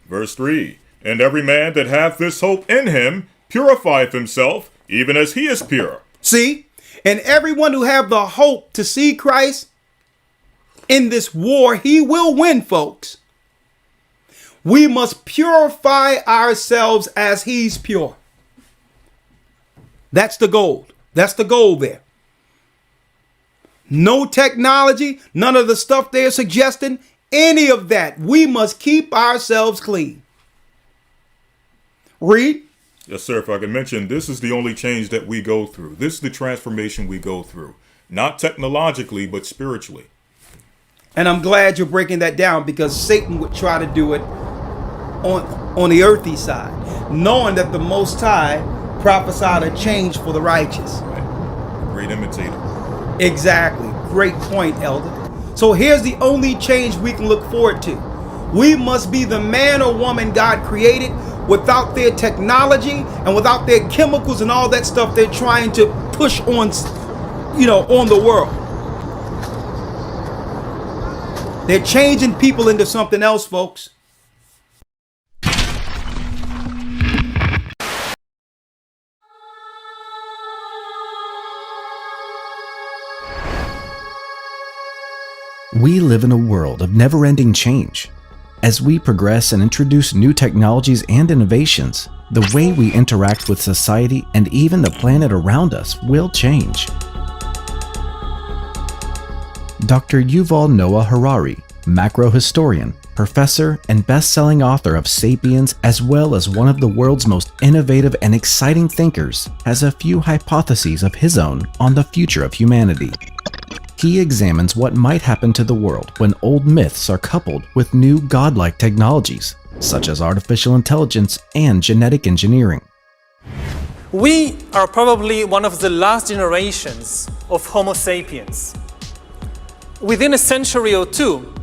Verse 3. And every man that hath this hope in him purifieth himself, even as he is pure. See? And everyone who have the hope to see Christ in this war, he will win, folks. We must purify ourselves as he's pure. That's the goal. That's the goal there. No technology, none of the stuff they're suggesting, any of that. We must keep ourselves clean. Read. Yes, sir. If I can mention, this is the only change that we go through. This is the transformation we go through. Not technologically, but spiritually. And I'm glad you're breaking that down, because Satan would try to do it on the earthy side, knowing that the Most High prophesied a change for the righteous. Right. Great imitator. Exactly. Great point, Elder. So here's the only change we can look forward to. We must be the man or woman God created, without their technology and without their chemicals and all that stuff they're trying to push on, on the world. They're changing people into something else, folks. We live in a world of never-ending change. As we progress and introduce new technologies and innovations, the way we interact with society and even the planet around us will change. Dr. Yuval Noah Harari, macro historian, professor, and best-selling author of Sapiens, as well as one of the world's most innovative and exciting thinkers, has a few hypotheses of his own on the future of humanity. He examines what might happen to the world when old myths are coupled with new godlike technologies, such as artificial intelligence and genetic engineering. We are probably one of the last generations of Homo sapiens. Within a century or two,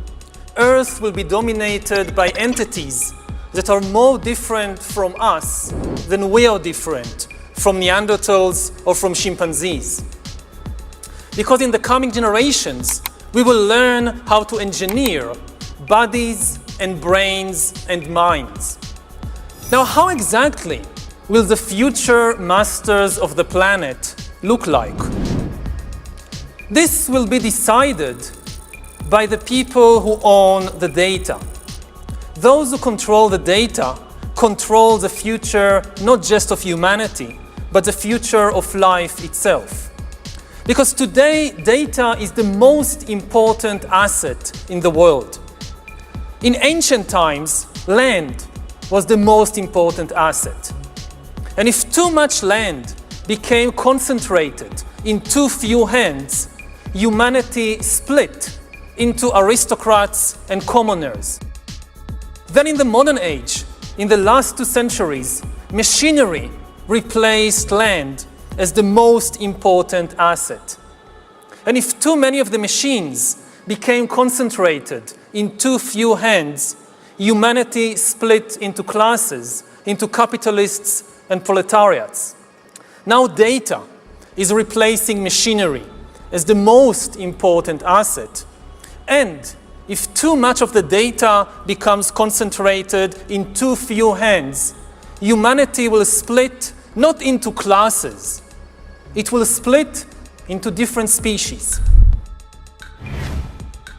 Earth will be dominated by entities that are more different from us than we are different from Neanderthals or from chimpanzees. Because in the coming generations, we will learn how to engineer bodies and brains and minds. Now, how exactly will the future masters of the planet look like? This will be decided by the people who own the data. Those who control the data control the future not just of humanity, but the future of life itself. Because today, data is the most important asset in the world. In ancient times, land was the most important asset. And if too much land became concentrated in too few hands, humanity split into aristocrats and commoners. Then in the modern age, in the last 2 centuries, machinery replaced land as the most important asset. And if too many of the machines became concentrated in too few hands, humanity split into classes, into capitalists and proletariats. Now data is replacing machinery as the most important asset. And if too much of the data becomes concentrated in too few hands, humanity will split not into classes, it will split into different species.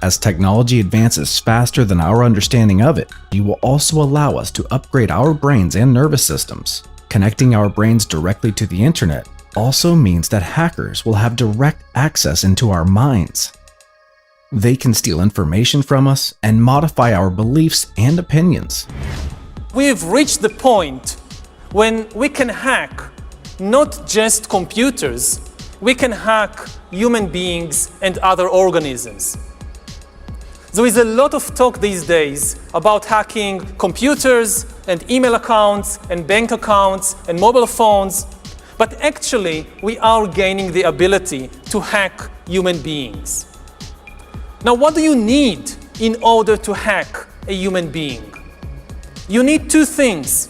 As technology advances faster than our understanding of it, it will also allow us to upgrade our brains and nervous systems. Connecting our brains directly to the internet also means that hackers will have direct access into our minds. They can steal information from us and modify our beliefs and opinions. We have reached the point when we can hack not just computers, we can hack human beings and other organisms. There is a lot of talk these days about hacking computers and email accounts and bank accounts and mobile phones, but actually we are gaining the ability to hack human beings. Now, what do you need in order to hack a human being? You need two things.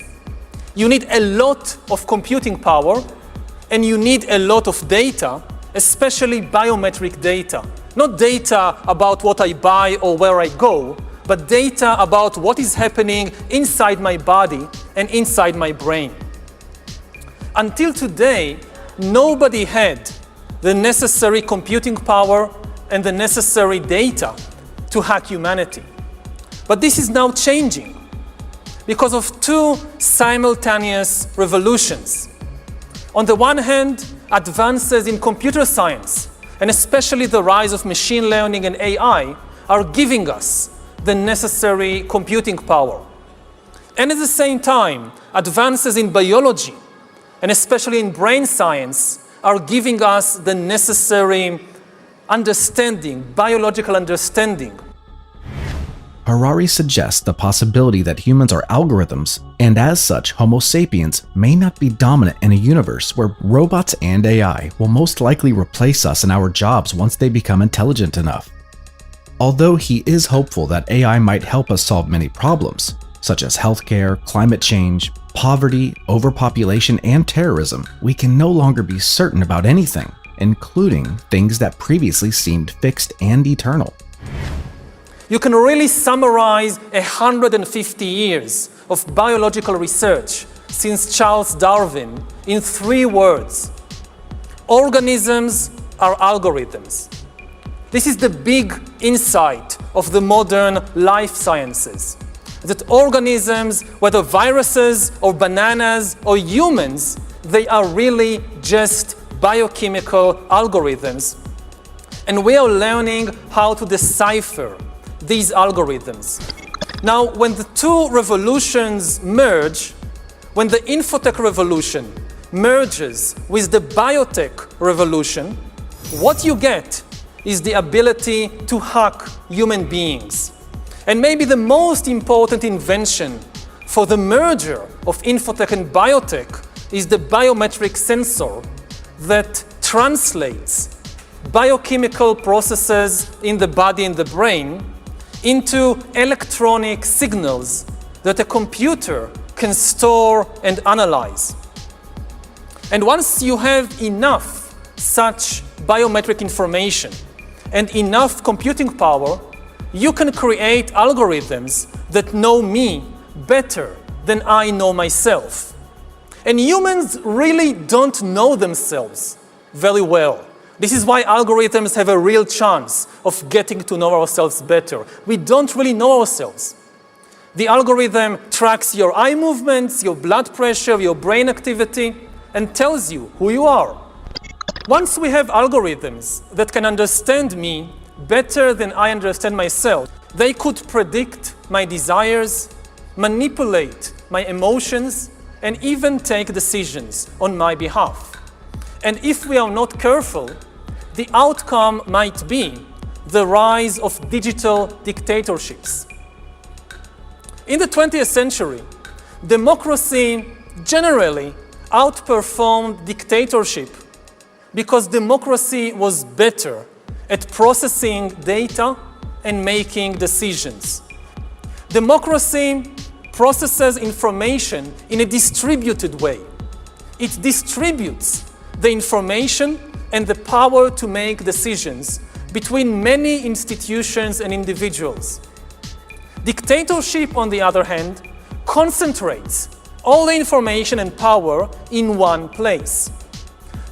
You need a lot of computing power and you need a lot of data, especially biometric data. Not data about what I buy or where I go, but data about what is happening inside my body and inside my brain. Until today, nobody had the necessary computing power and the necessary data to hack humanity. But this is now changing because of two simultaneous revolutions. On the one hand, advances in computer science, and especially the rise of machine learning and AI, are giving us the necessary computing power. And at the same time, advances in biology, and especially in brain science, are giving us the necessary understanding, biological understanding. Harari suggests the possibility that humans are algorithms, and as such, Homo sapiens may not be dominant in a universe where robots and AI will most likely replace us in our jobs once they become intelligent enough. Although he is hopeful that AI might help us solve many problems, such as healthcare, climate change, poverty, overpopulation, and terrorism, we can no longer be certain about anything, including things that previously seemed fixed and eternal. You can really summarize 150 years of biological research since Charles Darwin in 3 words. Organisms are algorithms. This is the big insight of the modern life sciences, that organisms, whether viruses or bananas or humans, they are really just biochemical algorithms. And we are learning how to decipher these algorithms. Now, when the two revolutions merge, when the infotech revolution merges with the biotech revolution, what you get is the ability to hack human beings. And maybe the most important invention for the merger of infotech and biotech is the biometric sensor that translates biochemical processes in the body and the brain into electronic signals that a computer can store and analyze. And once you have enough such biometric information and enough computing power, you can create algorithms that know me better than I know myself. And humans really don't know themselves very well. This is why algorithms have a real chance of getting to know ourselves better. We don't really know ourselves. The algorithm tracks your eye movements, your blood pressure, your brain activity, and tells you who you are. Once we have algorithms that can understand me better than I understand myself, they could predict my desires, manipulate my emotions, and even take decisions on my behalf. And if we are not careful, the outcome might be the rise of digital dictatorships. In the 20th century, democracy generally outperformed dictatorship because democracy was better at processing data and making decisions. Democracy processes information in a distributed way. It distributes the information and the power to make decisions between many institutions and individuals. Dictatorship, on the other hand, concentrates all the information and power in one place.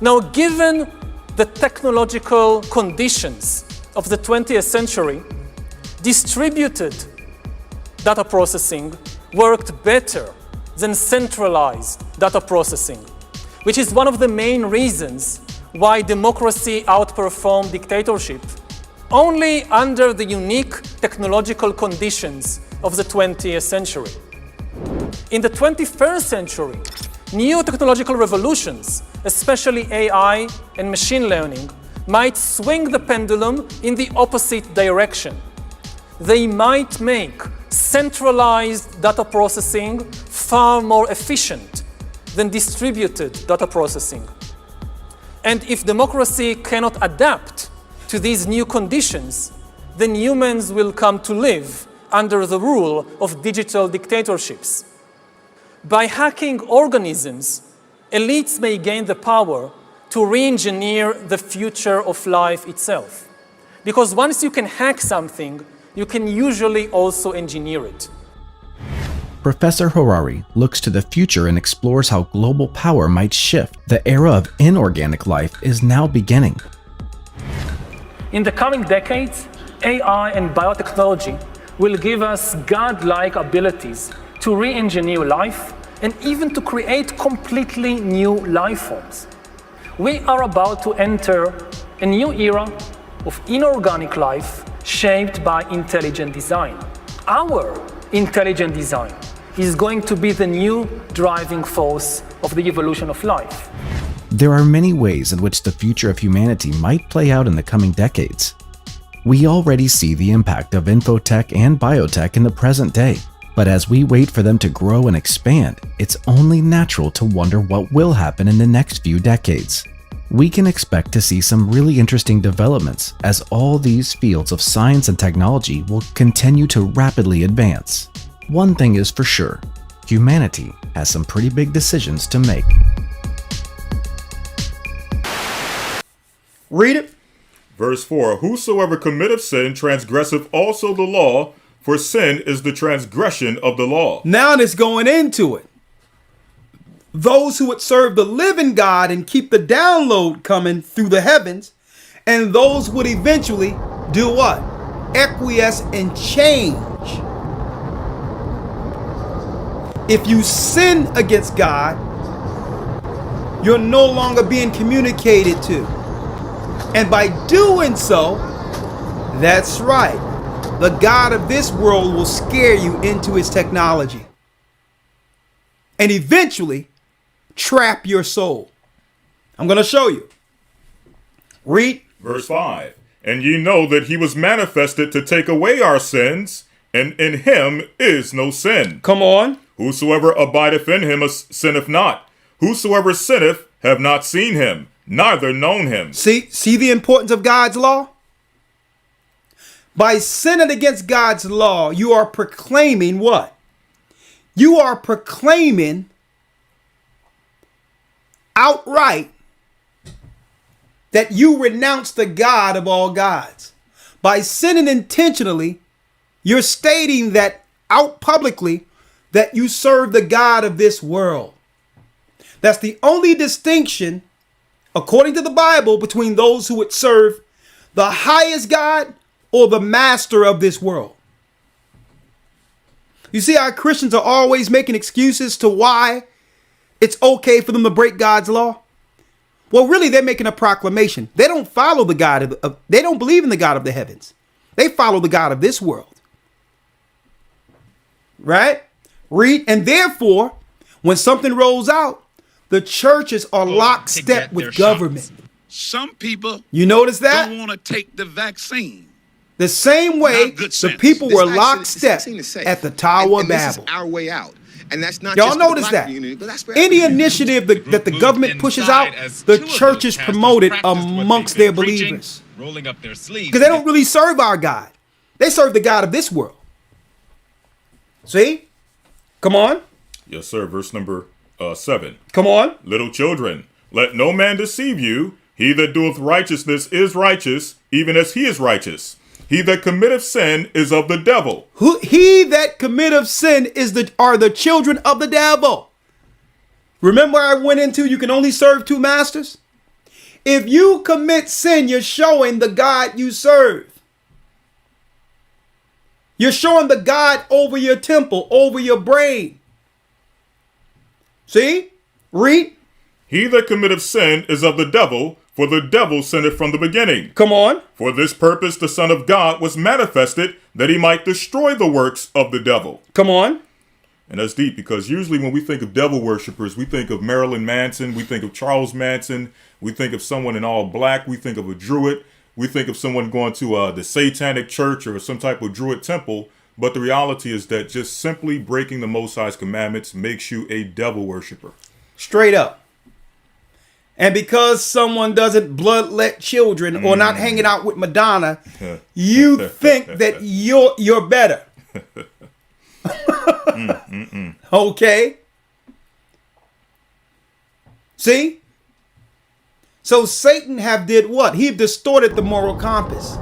Now, given the technological conditions of the 20th century, distributed data processing worked better than centralized data processing, which is one of the main reasons why democracy outperformed dictatorship only under the unique technological conditions of the 20th century. In the 21st century, new technological revolutions, especially AI and machine learning, might swing the pendulum in the opposite direction. They might make centralized data processing far more efficient than distributed data processing. And if democracy cannot adapt to these new conditions, then humans will come to live under the rule of digital dictatorships. By hacking organisms, elites may gain the power to re-engineer the future of life itself. Because once you can hack something, you can usually also engineer it. Professor Harari looks to the future and explores how global power might shift. The era of inorganic life is now beginning. In the coming decades, AI and biotechnology will give us godlike abilities to re-engineer life and even to create completely new life forms. We are about to enter a new era of inorganic life shaped by intelligent design. Our intelligent design is going to be the new driving force of the evolution of life. There are many ways in which the future of humanity might play out in the coming decades. We already see the impact of infotech and biotech in the present day, but as we wait for them to grow and expand, it's only natural to wonder what will happen in the next few decades. We can expect to see some really interesting developments as all these fields of science and technology will continue to rapidly advance. One thing is for sure, humanity has some pretty big decisions to make. Read it. Verse 4, whosoever committeth sin transgresseth also the law, for sin is the transgression of the law. Now it's going into it. Those who would serve the living God and keep the download coming through the heavens, and those would eventually do what? Acquiesce and change. If you sin against God, you're no longer being communicated to. And by doing so, that's right, the God of this world will scare you into his technology and eventually trap your soul. I'm going to show you. Read. Verse 5, and ye know that he was manifested to take away our sins, and in him is no sin. Come on. Whosoever abideth in him sinneth not. Whosoever sinneth have not seen him, neither known him. See the importance of God's law? By sinning against God's law, you are proclaiming what? You are proclaiming outright that you renounce the God of all gods. By sinning intentionally, you're stating that out publicly that you serve the God of this world. That's the only distinction, according to the Bible, between those who would serve the highest God or the master of this world. You see how Christians are always making excuses to why it's okay for them to break God's law? Well, really, they're making a proclamation. They don't follow the God they don't believe in the God of the heavens. They follow the God of this world. Right? Read. And therefore, when something rolls out, the churches are lockstep with government. Some people, you notice that? Don't want to take the vaccine. The same way the people were lockstep at the Tower of Babel. This is our way out. And that's not Y'all just for the notice black that. community, but that's for Any every initiative that the government pushes out, the churches promote it amongst their believers. rolling up their sleeves. Because they don't really serve our God. They serve the God of this world. See? Come on. Yes, sir. Verse number 7. Come on. Little children, let no man deceive you. He that doeth righteousness is righteous, even as he is righteous. He that committeth sin is of the devil. He that committeth sin are the children of the devil. Remember I went into you can only serve two masters? If you commit sin, you're showing the God you serve. You're showing the God over your temple, over your brain. See? Read. He that committeth sin is of the devil, for the devil sinned from the beginning. Come on. For this purpose the Son of God was manifested, that he might destroy the works of the devil. Come on. And that's deep, because usually when we think of devil worshipers, we think of Marilyn Manson, we think of Charles Manson, we think of someone in all black, we think of a druid, we think of someone going to the satanic church or some type of druid temple. But the reality is that just simply breaking the Most High's commandments makes you a devil worshiper. Straight up. And because someone doesn't bloodlet children or not hanging out with Madonna, you think that you're better. Okay. See? So Satan have did what? He distorted the moral compass.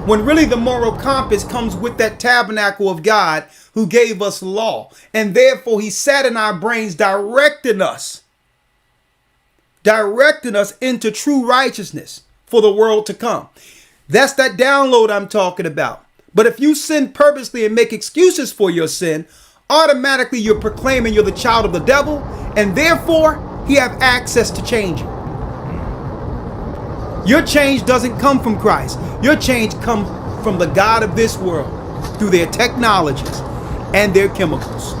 When really the moral compass comes with that tabernacle of God who gave us law. And therefore he sat in our brains directing us into true righteousness for the world to come. That's that download I'm talking about. But if you sin purposely and make excuses for your sin, automatically you're proclaiming you're the child of the devil, and therefore he have access to change you. Your change doesn't come from Christ. Your change comes from the God of this world through their technologies and their chemicals.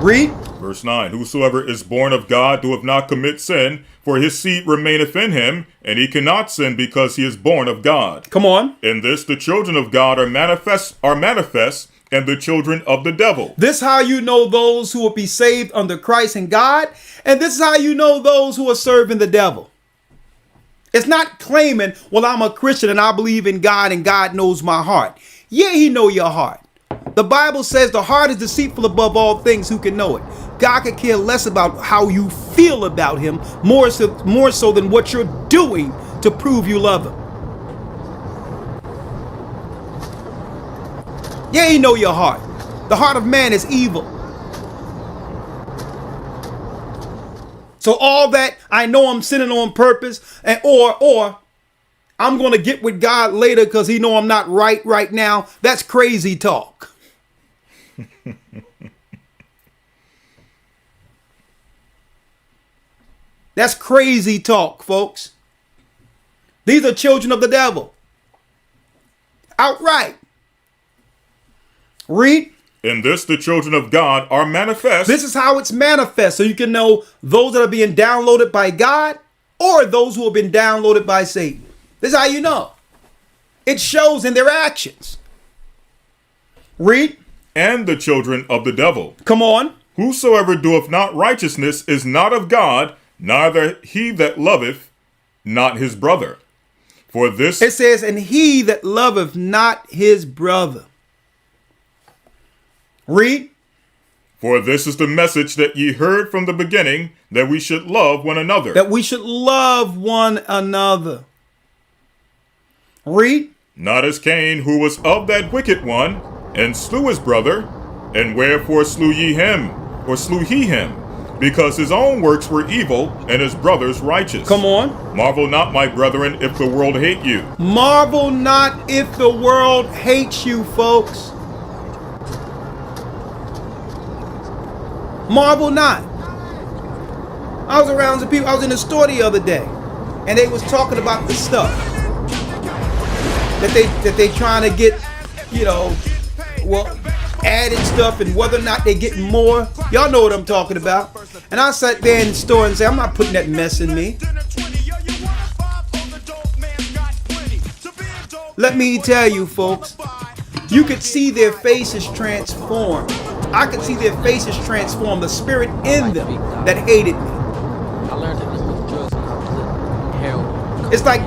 Read. Verse 9, whosoever is born of God doeth not commit sin, for his seed remaineth in him, and he cannot sin because he is born of God. Come on. In this the children of God are manifest, and the children of the devil. This is how you know those who will be saved under Christ and God, and this is how you know those who are serving the devil. It's not claiming, well, I'm a Christian and I believe in God and God knows my heart. Yeah, he know your heart. The Bible says the heart is deceitful above all things. Who can know it? God could care less about how you feel about him, more so than what you're doing to prove you love him. Yeah, he know your heart. The heart of man is evil. So all that I know I'm sinning on purpose, and or I'm going to get with God later because he know I'm not right now. That's crazy talk. That's crazy talk, folks. These are children of the devil. Outright. Read. In this the children of God are manifest. This is how it's manifest. So you can know those that are being downloaded by God or those who have been downloaded by Satan. This is how you know. It shows in their actions. Read. And the children of the devil. Come on. Whosoever doeth not righteousness is not of God, neither he that loveth not his brother. For this... It says, and he that loveth not his brother. Read. For this is the message that ye heard from the beginning, that we should love one another. That we should love one another. Read. Not as Cain, who was of that wicked one, and slew his brother. And wherefore slew ye him? Or slew he him? Because his own works were evil, and his brother's righteous. Come on. Marvel not, my brethren, if the world hate you. Marvel not if the world hates you, folks. Marvel not. I was around some people. I was in the store the other day, and they was talking about the stuff that they trying to get, added stuff, and whether or not they getting more. Y'all know what I'm talking about. And I sat there in the store and said, I'm not putting that mess in me. Let me tell you, folks, You could see their faces transform. I could see their faces transform. The spirit in them that hated me. It's like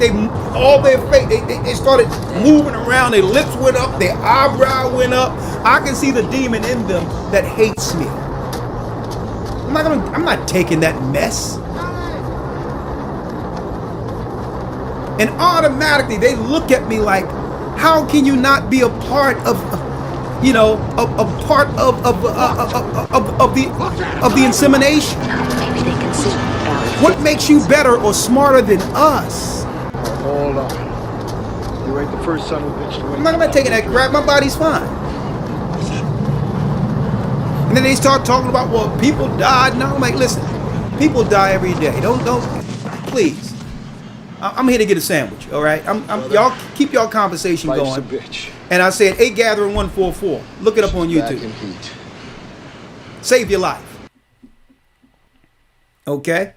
all their face, they started moving around. Their lips went up, their eyebrow went up. I can see the demon in them that hates me. I'm not taking that mess. And automatically they look at me like, how can you not be a part of, you know, a part of the insemination? What makes you better or smarter than us? Hold on. You ain't the first son of a bitch to I'm not gonna take that crap. My body's fine. And then they start talking about, well, people died. No, I'm like, listen, people die every day. Don't, please. I'm here to get a sandwich, all right? Y'all keep y'all conversation Life's going. a bitch. And I said, 8 Gathering 144. Look it up on YouTube. Save your life. Okay?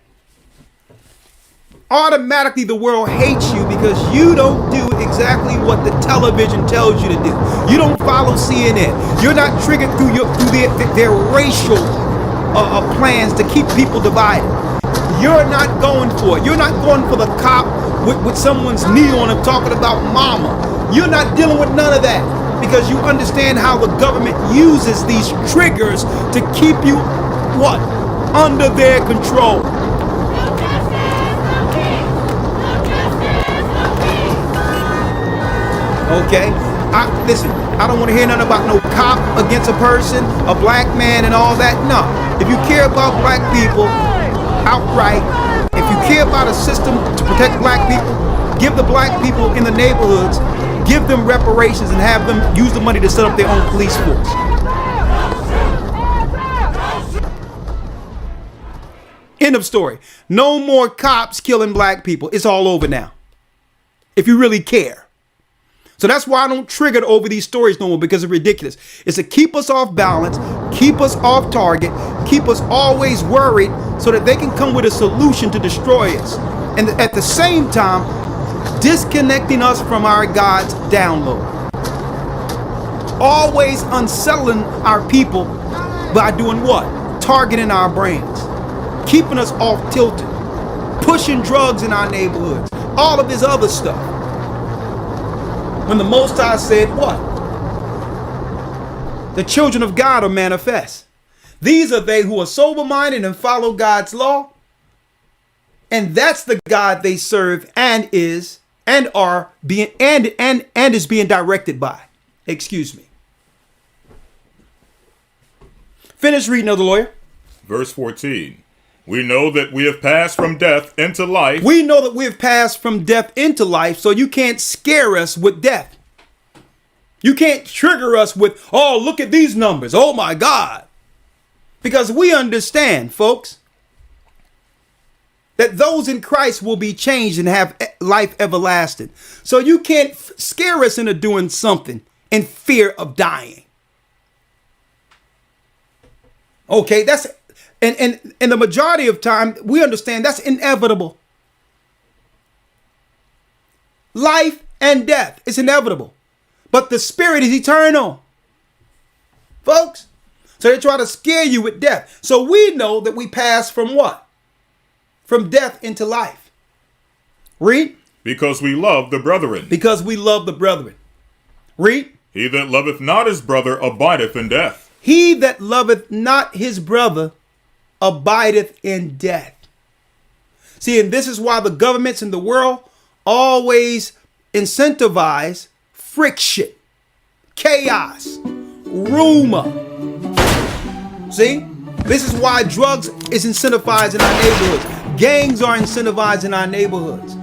Automatically the world hates you because you don't do exactly what the television tells you to do. You don't follow CNN. You're not triggered through their racial plans to keep people divided. You're not going for it. You're not going for the cop with someone's knee on him talking about mama. You're not dealing with none of that because you understand how the government uses these triggers to keep you, what? Under their control. Okay? Listen, I don't want to hear nothing about no cop against a person, a black man and all that. No. If you care about black people outright, if you care about a system to protect black people, give the black people in the neighborhoods, give them reparations and have them use the money to set up their own police force. End of story. No more cops killing black people. It's all over now. If you really care. So that's why I don't trigger over these stories no more, because it's ridiculous. It's to keep us off balance, keep us off target, keep us always worried so that they can come with a solution to destroy us. And at the same time, disconnecting us from our God's download. Always unsettling our people by doing what? Targeting our brains, keeping us off tilted, pushing drugs in our neighborhoods, all of this other stuff. When the Most High said what? The children of God are manifest. These are they who are sober-minded and follow God's law. And that's the God they serve and is being directed by. Excuse me. Finish reading, Elder Lawyer. Verse 14. We know that we have passed from death into life. We know that we have passed from death into life, so you can't scare us with death. You can't trigger us with, oh, look at these numbers. Oh, my God. Because we understand, folks, that those in Christ will be changed and have life everlasting. So you can't scare us into doing something in fear of dying. Okay, that's... And the majority of time, we understand that's inevitable. Life and death is inevitable. But the spirit is eternal. Folks. So they try to scare you with death. So we know that we pass from what? From death into life. Read. Because we love the brethren. Because we love the brethren. Read. He that loveth not his brother abideth in death. He that loveth not his brother abideth in death. See, and this is why the governments in the world always incentivize friction, chaos, rumor. See, this is why drugs is incentivized in our neighborhoods. Gangs are incentivized in our neighborhoods.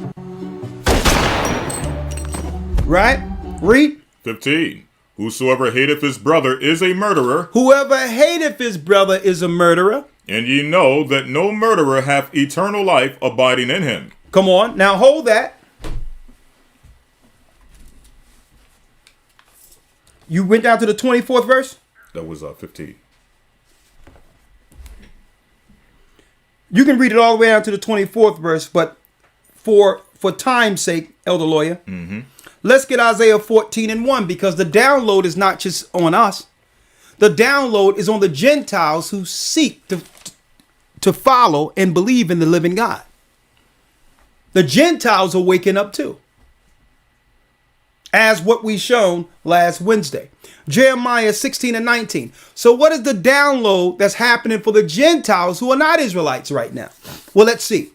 Right? Read. 15. Whosoever hateth his brother is a murderer. Whoever hateth his brother is a murderer. And ye know that no murderer hath eternal life abiding in him. Come on, now hold that. You went down to the 24th verse? That was 15. You can read it all the way down to the 24th verse, but for time's sake, Elder Lawyer, Let's get Isaiah 14:1, because the download is not just on us. The download is on the Gentiles who seek to follow and believe in the living God. The Gentiles are waking up too, as what we shown last Wednesday. Jeremiah 16:19. So what is the download that's happening for the Gentiles who are not Israelites right now? Well, let's see.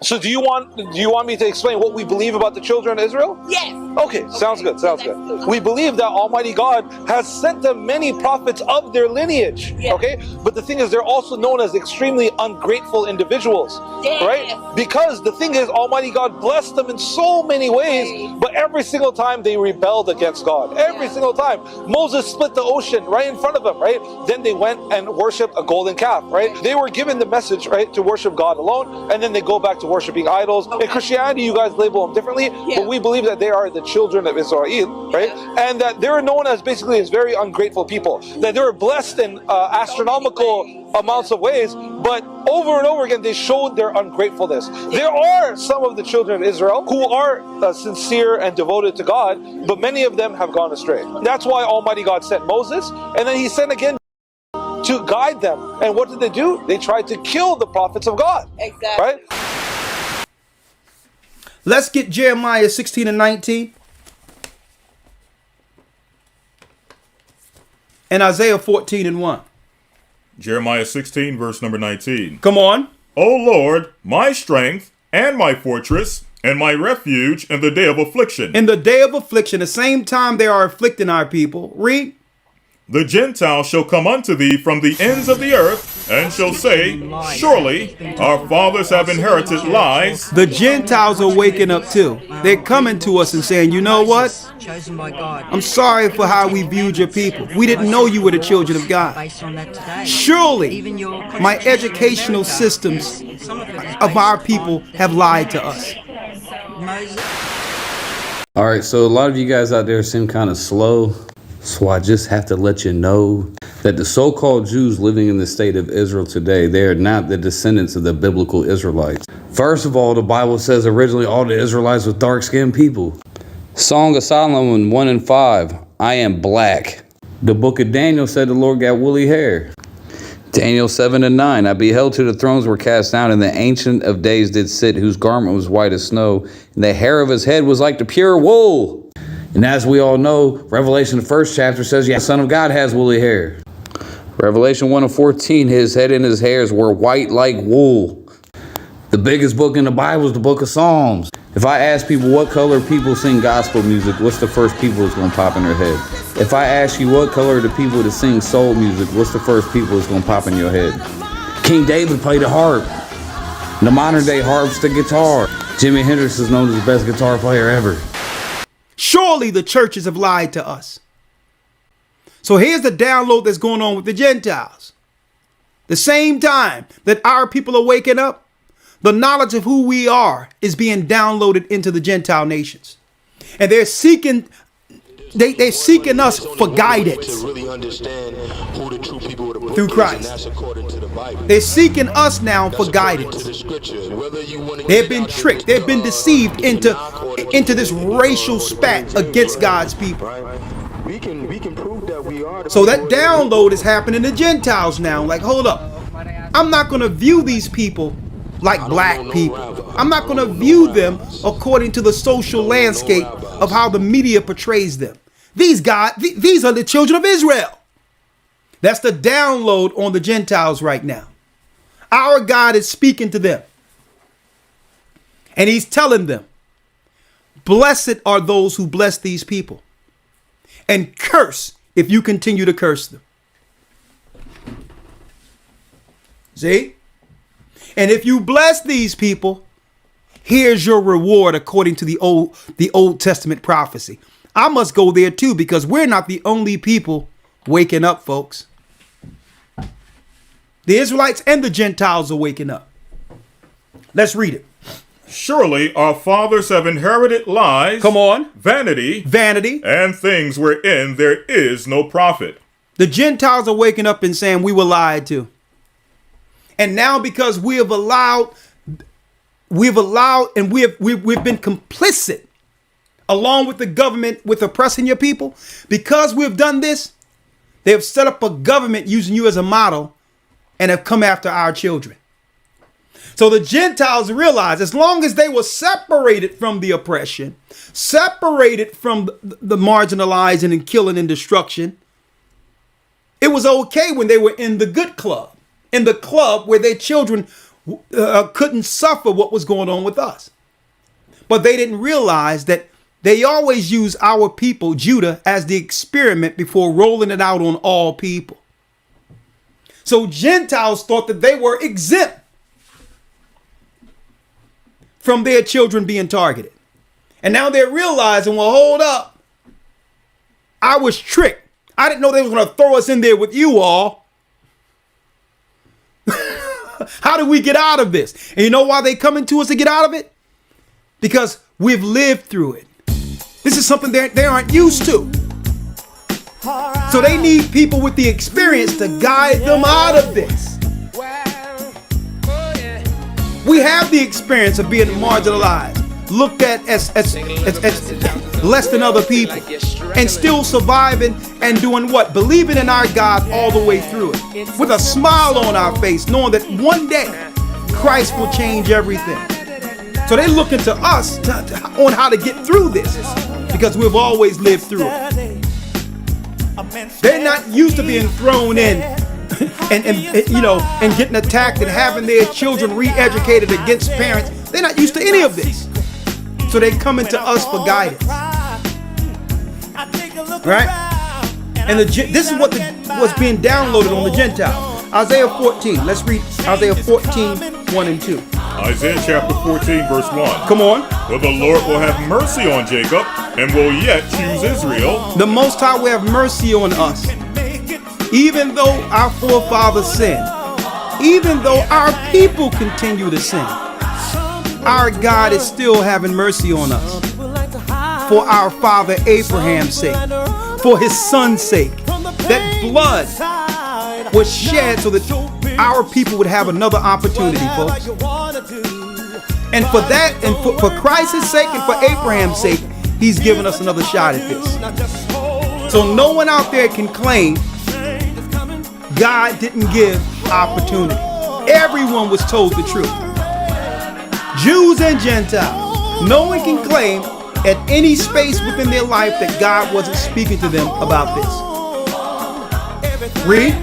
So do you want me to explain what we believe about the children of Israel? Yes. Okay, sounds good, sounds good. We believe that Almighty God has sent them many prophets of their lineage, okay? But the thing is, they're also known as extremely ungrateful individuals, right? Because the thing is, Almighty God blessed them in so many ways, but every single time they rebelled against God. Every single time. Moses split the ocean right in front of them, right? Then they went and worshipped a golden calf, right? They were given the message, right, to worship God alone, and then they go back to worshiping idols. In Christianity, you guys label them differently, but we believe that they are the children of Israel, right? And that they're known as basically as very ungrateful people. That they were blessed in astronomical amounts of ways, but over and over again, they showed their ungratefulness. There are some of the children of Israel who are sincere and devoted to God, but many of them have gone astray. That's why Almighty God sent Moses, and then he sent again to guide them. And what did they do? They tried to kill the prophets of God. Exactly. Right? Let's get Jeremiah 16:19 and Isaiah 14:1. Jeremiah 16, verse number 19. Come on. O Lord, my strength and my fortress and my refuge in the day of affliction. In the day of affliction, the same time they are afflicting our people. Read. The Gentiles shall come unto thee from the ends of the earth, and shall say, surely our fathers have inherited lies. The Gentiles are waking up too. They're coming to us and saying, you know what? I'm sorry for how we viewed your people. We didn't know you were the children of God. Surely my educational systems of our people have lied to us. All right, so a lot of you guys out there seem kind of slow. So I just have to let you know that the so-called Jews living in the state of Israel today, they are not the descendants of the biblical Israelites. First of all, the Bible says originally all the Israelites were dark-skinned people. Song of Solomon 1:5, I am black. The book of Daniel said the Lord got woolly hair. Daniel 7:9, I beheld till the thrones were cast down, and the Ancient of Days did sit, whose garment was white as snow, and the hair of his head was like the pure wool. And as we all know, Revelation, the first chapter says, yeah, the Son of God has woolly hair. Revelation 1:14, his head and his hairs were white like wool. The biggest book in the Bible is the book of Psalms. If I ask people what color people sing gospel music, what's the first people that's going to pop in their head? If I ask you what color are the people that sing soul music, what's the first people that's going to pop in your head? King David played the harp. The modern day harp's the guitar. Jimi Hendrix is known as the best guitar player ever. Surely the churches have lied to us. So here's the download that's going on with the Gentiles. The same time that our people are waking up, the knowledge of who we are is being downloaded into the Gentile nations. And they're seeking us for guidance through Christ. They're seeking us now for guidance. They've been tricked. They've been deceived into this racial spat against God's people. So that download is happening to Gentiles now. Like, hold up. I'm not going to view these people like black people. I'm not going to view them according to the social landscape of how the media portrays them. These are the children of Israel. That's the download on the Gentiles right now. Our God is speaking to them. And he's telling them, blessed are those who bless these people, and curse if you continue to curse them. See? And if you bless these people, here's your reward according to the Old Testament prophecy. I must go there too, because we're not the only people waking up, folks. The Israelites and the Gentiles are waking up. Let's read it. Surely our fathers have inherited lies. Come on. Vanity. And things wherein there is no profit. The Gentiles are waking up and saying we were lied to. And now because we have allowed we've allowed and we've been complicit along with the government with oppressing your people. Because we've done this, they have set up a government using you as a model and have come after our children. So the Gentiles realized as long as they were separated from the oppression, separated from the marginalizing and killing and destruction, it was okay when they were in the good club, in the club where their children couldn't suffer what was going on with us. But they didn't realize that they always use our people, Judah, as the experiment before rolling it out on all people. So Gentiles thought that they were exempt from their children being targeted. And now they're realizing, well, hold up. I was tricked. I didn't know they were going to throw us in there with you all. How do we get out of this? And you know why they coming to us to get out of it? Because we've lived through it. This is something they aren't used to. So they need people with the experience to guide them out of this. We have the experience of being marginalized, looked at as less than other people, and still surviving and doing what? Believing in our God all the way through it, with a smile on our face, knowing that one day Christ will change everything. So they're looking to us on how to get through this, because we've always lived through it. They're not used to being thrown in and getting attacked and having their children re-educated against parents. They're not used to any of this. So they come into us for guidance. Right? And this is what's being downloaded on the Gentiles. Isaiah 14. Let's read Isaiah 14, 1 and 2. Isaiah chapter 14, verse 1. Come on. For the Lord will have mercy on Jacob and will yet choose Israel. The Most High will have mercy on us. Even though our forefathers sinned, even though our people continue to sin, our God is still having mercy on us. For our father Abraham's sake, for his son's sake, that blood was shed so that our people would have another opportunity, folks. And for that, and for Christ's sake and for Abraham's sake, he's given us another shot at this. So no one out there can claim God didn't give opportunity. Everyone was told the truth. Jews and Gentiles. No one can claim at any space within their life that God wasn't speaking to them about this. Read.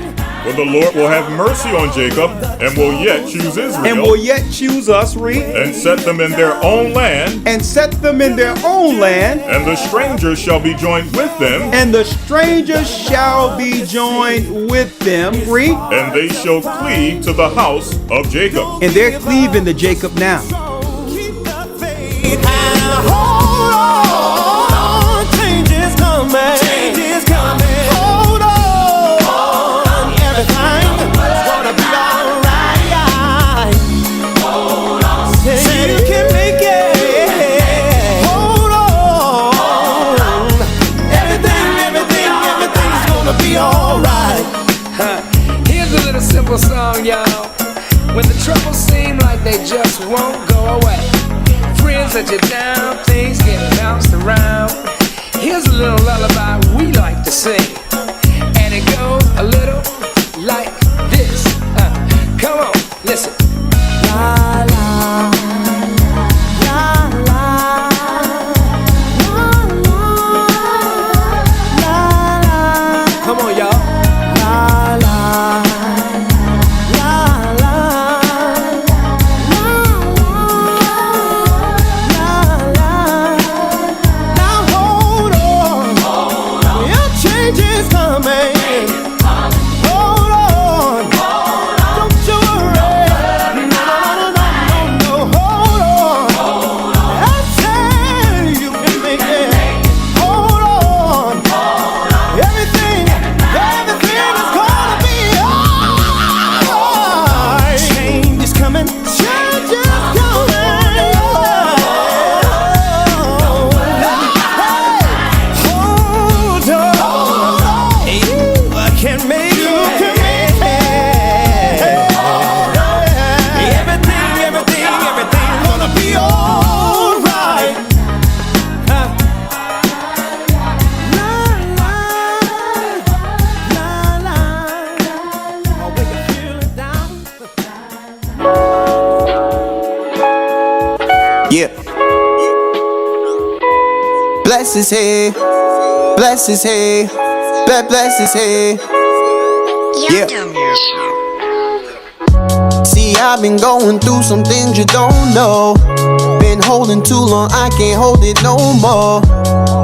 For the Lord will have mercy on Jacob and will yet choose Israel. And will yet choose us, read. And set them in their own land. And set them in their own land. And the strangers shall be joined with them. And the strangers shall be joined with them, read. And they shall cleave to the house of Jacob. And they're cleaving to Jacob now. Simple song, y'all. When the troubles seem like they just won't go away, friends let you down, things get bounced around. Here's a little lullaby we like to sing, and it goes a little like this. Come on, listen. La la. Come on, y'all. La la. Change is coming. Yeah. Bless his head, bless his head, bless his head. Yeah. See, I've been going through some things you don't know. Been holding too long, I can't hold it no more.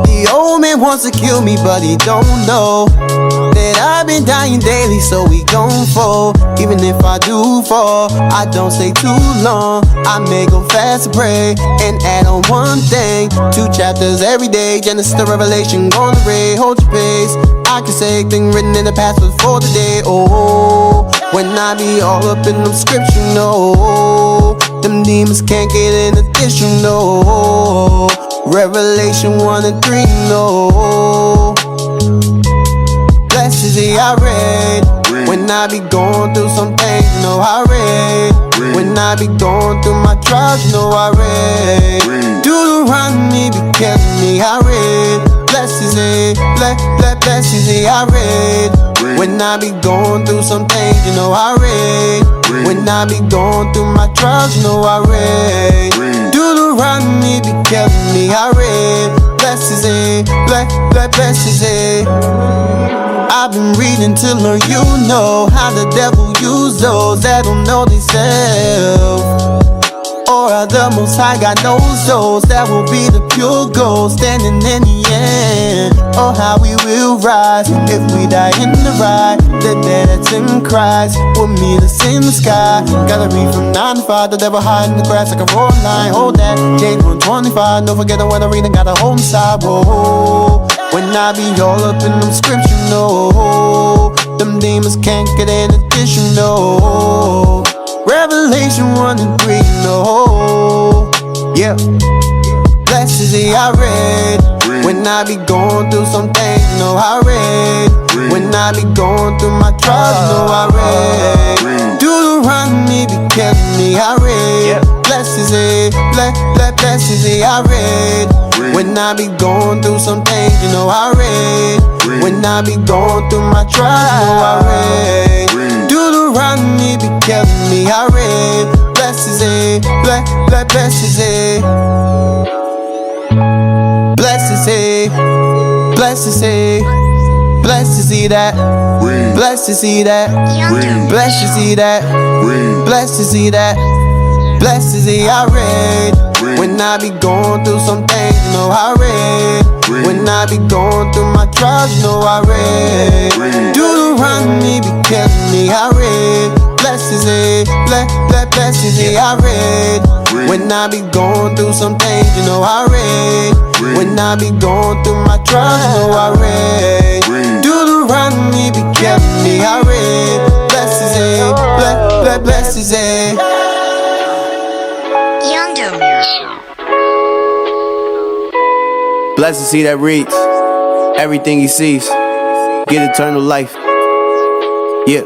The old man wants to kill me, but he don't know that I've been dying daily, so we gon' fall. Even if I do fall, I don't stay too long. I may go fast and pray and add on one thing. 2 chapters every day, Genesis to Revelation, gonna read, hold your pace. I can say things written in the past before today. Oh, when I be all up in them scriptures, no, them demons can't get in addition, no. Revelation 1 and 3, no. Blessed is he I read. When I be going through some things, you know I read. When I be going through my trials, you know I read. Deuteronomy be killing me, I read. Blessed is he, blessed is he I read. When I be going through some things, you know I read. When I be going through my trials, you know I read. Deuteronomy be killing me, I read. Blessed is he, blessed is he. I've been reading to learn, you know, how the devil use those that don't know themselves. Or the Most High God knows those that will be the pure gold, standing in the end. Oh, how we will rise if we die in the ride. The dead that's in Christ will meet us in the sky. Gotta read from 9 to 5, the devil hide in the grass like a rolling line. Hold that, James 1:25. Don't forget the one I read and gotta hold inside. Whoa, when I be all up in them scriptures, no, them demons can't get in addition, no. Revelation 1 and 3, no. Yeah. Blessed is he I read. When I be going through some things, you know I read. When I be going through my trials, you know I read. Deuteronomy be killing me, I read. Blessed is he, blessed is he I read. When I be going through some things, you know I read. When I be going through my trials, you know I read. Deuteronomy be killing me, I read. Blessed is he, blessed is he. Blessed is he, blessed is he. Blessed is he that, blessed is he that, blessed is he that, blessed is he that, blessed is he I read. When I be going through some things, you know I read. When I be going through my trials, you know I read. Deuteronomy be killing me, I read. Blessed is he, blessed is he I read. When I be going through some things, you know I read. When I be going through my trials, you know I read. Deuteronomy be killing me, I read. Blessed is he, blessed is he. Blessed is he that reads everything he sees, get eternal life. Yeah.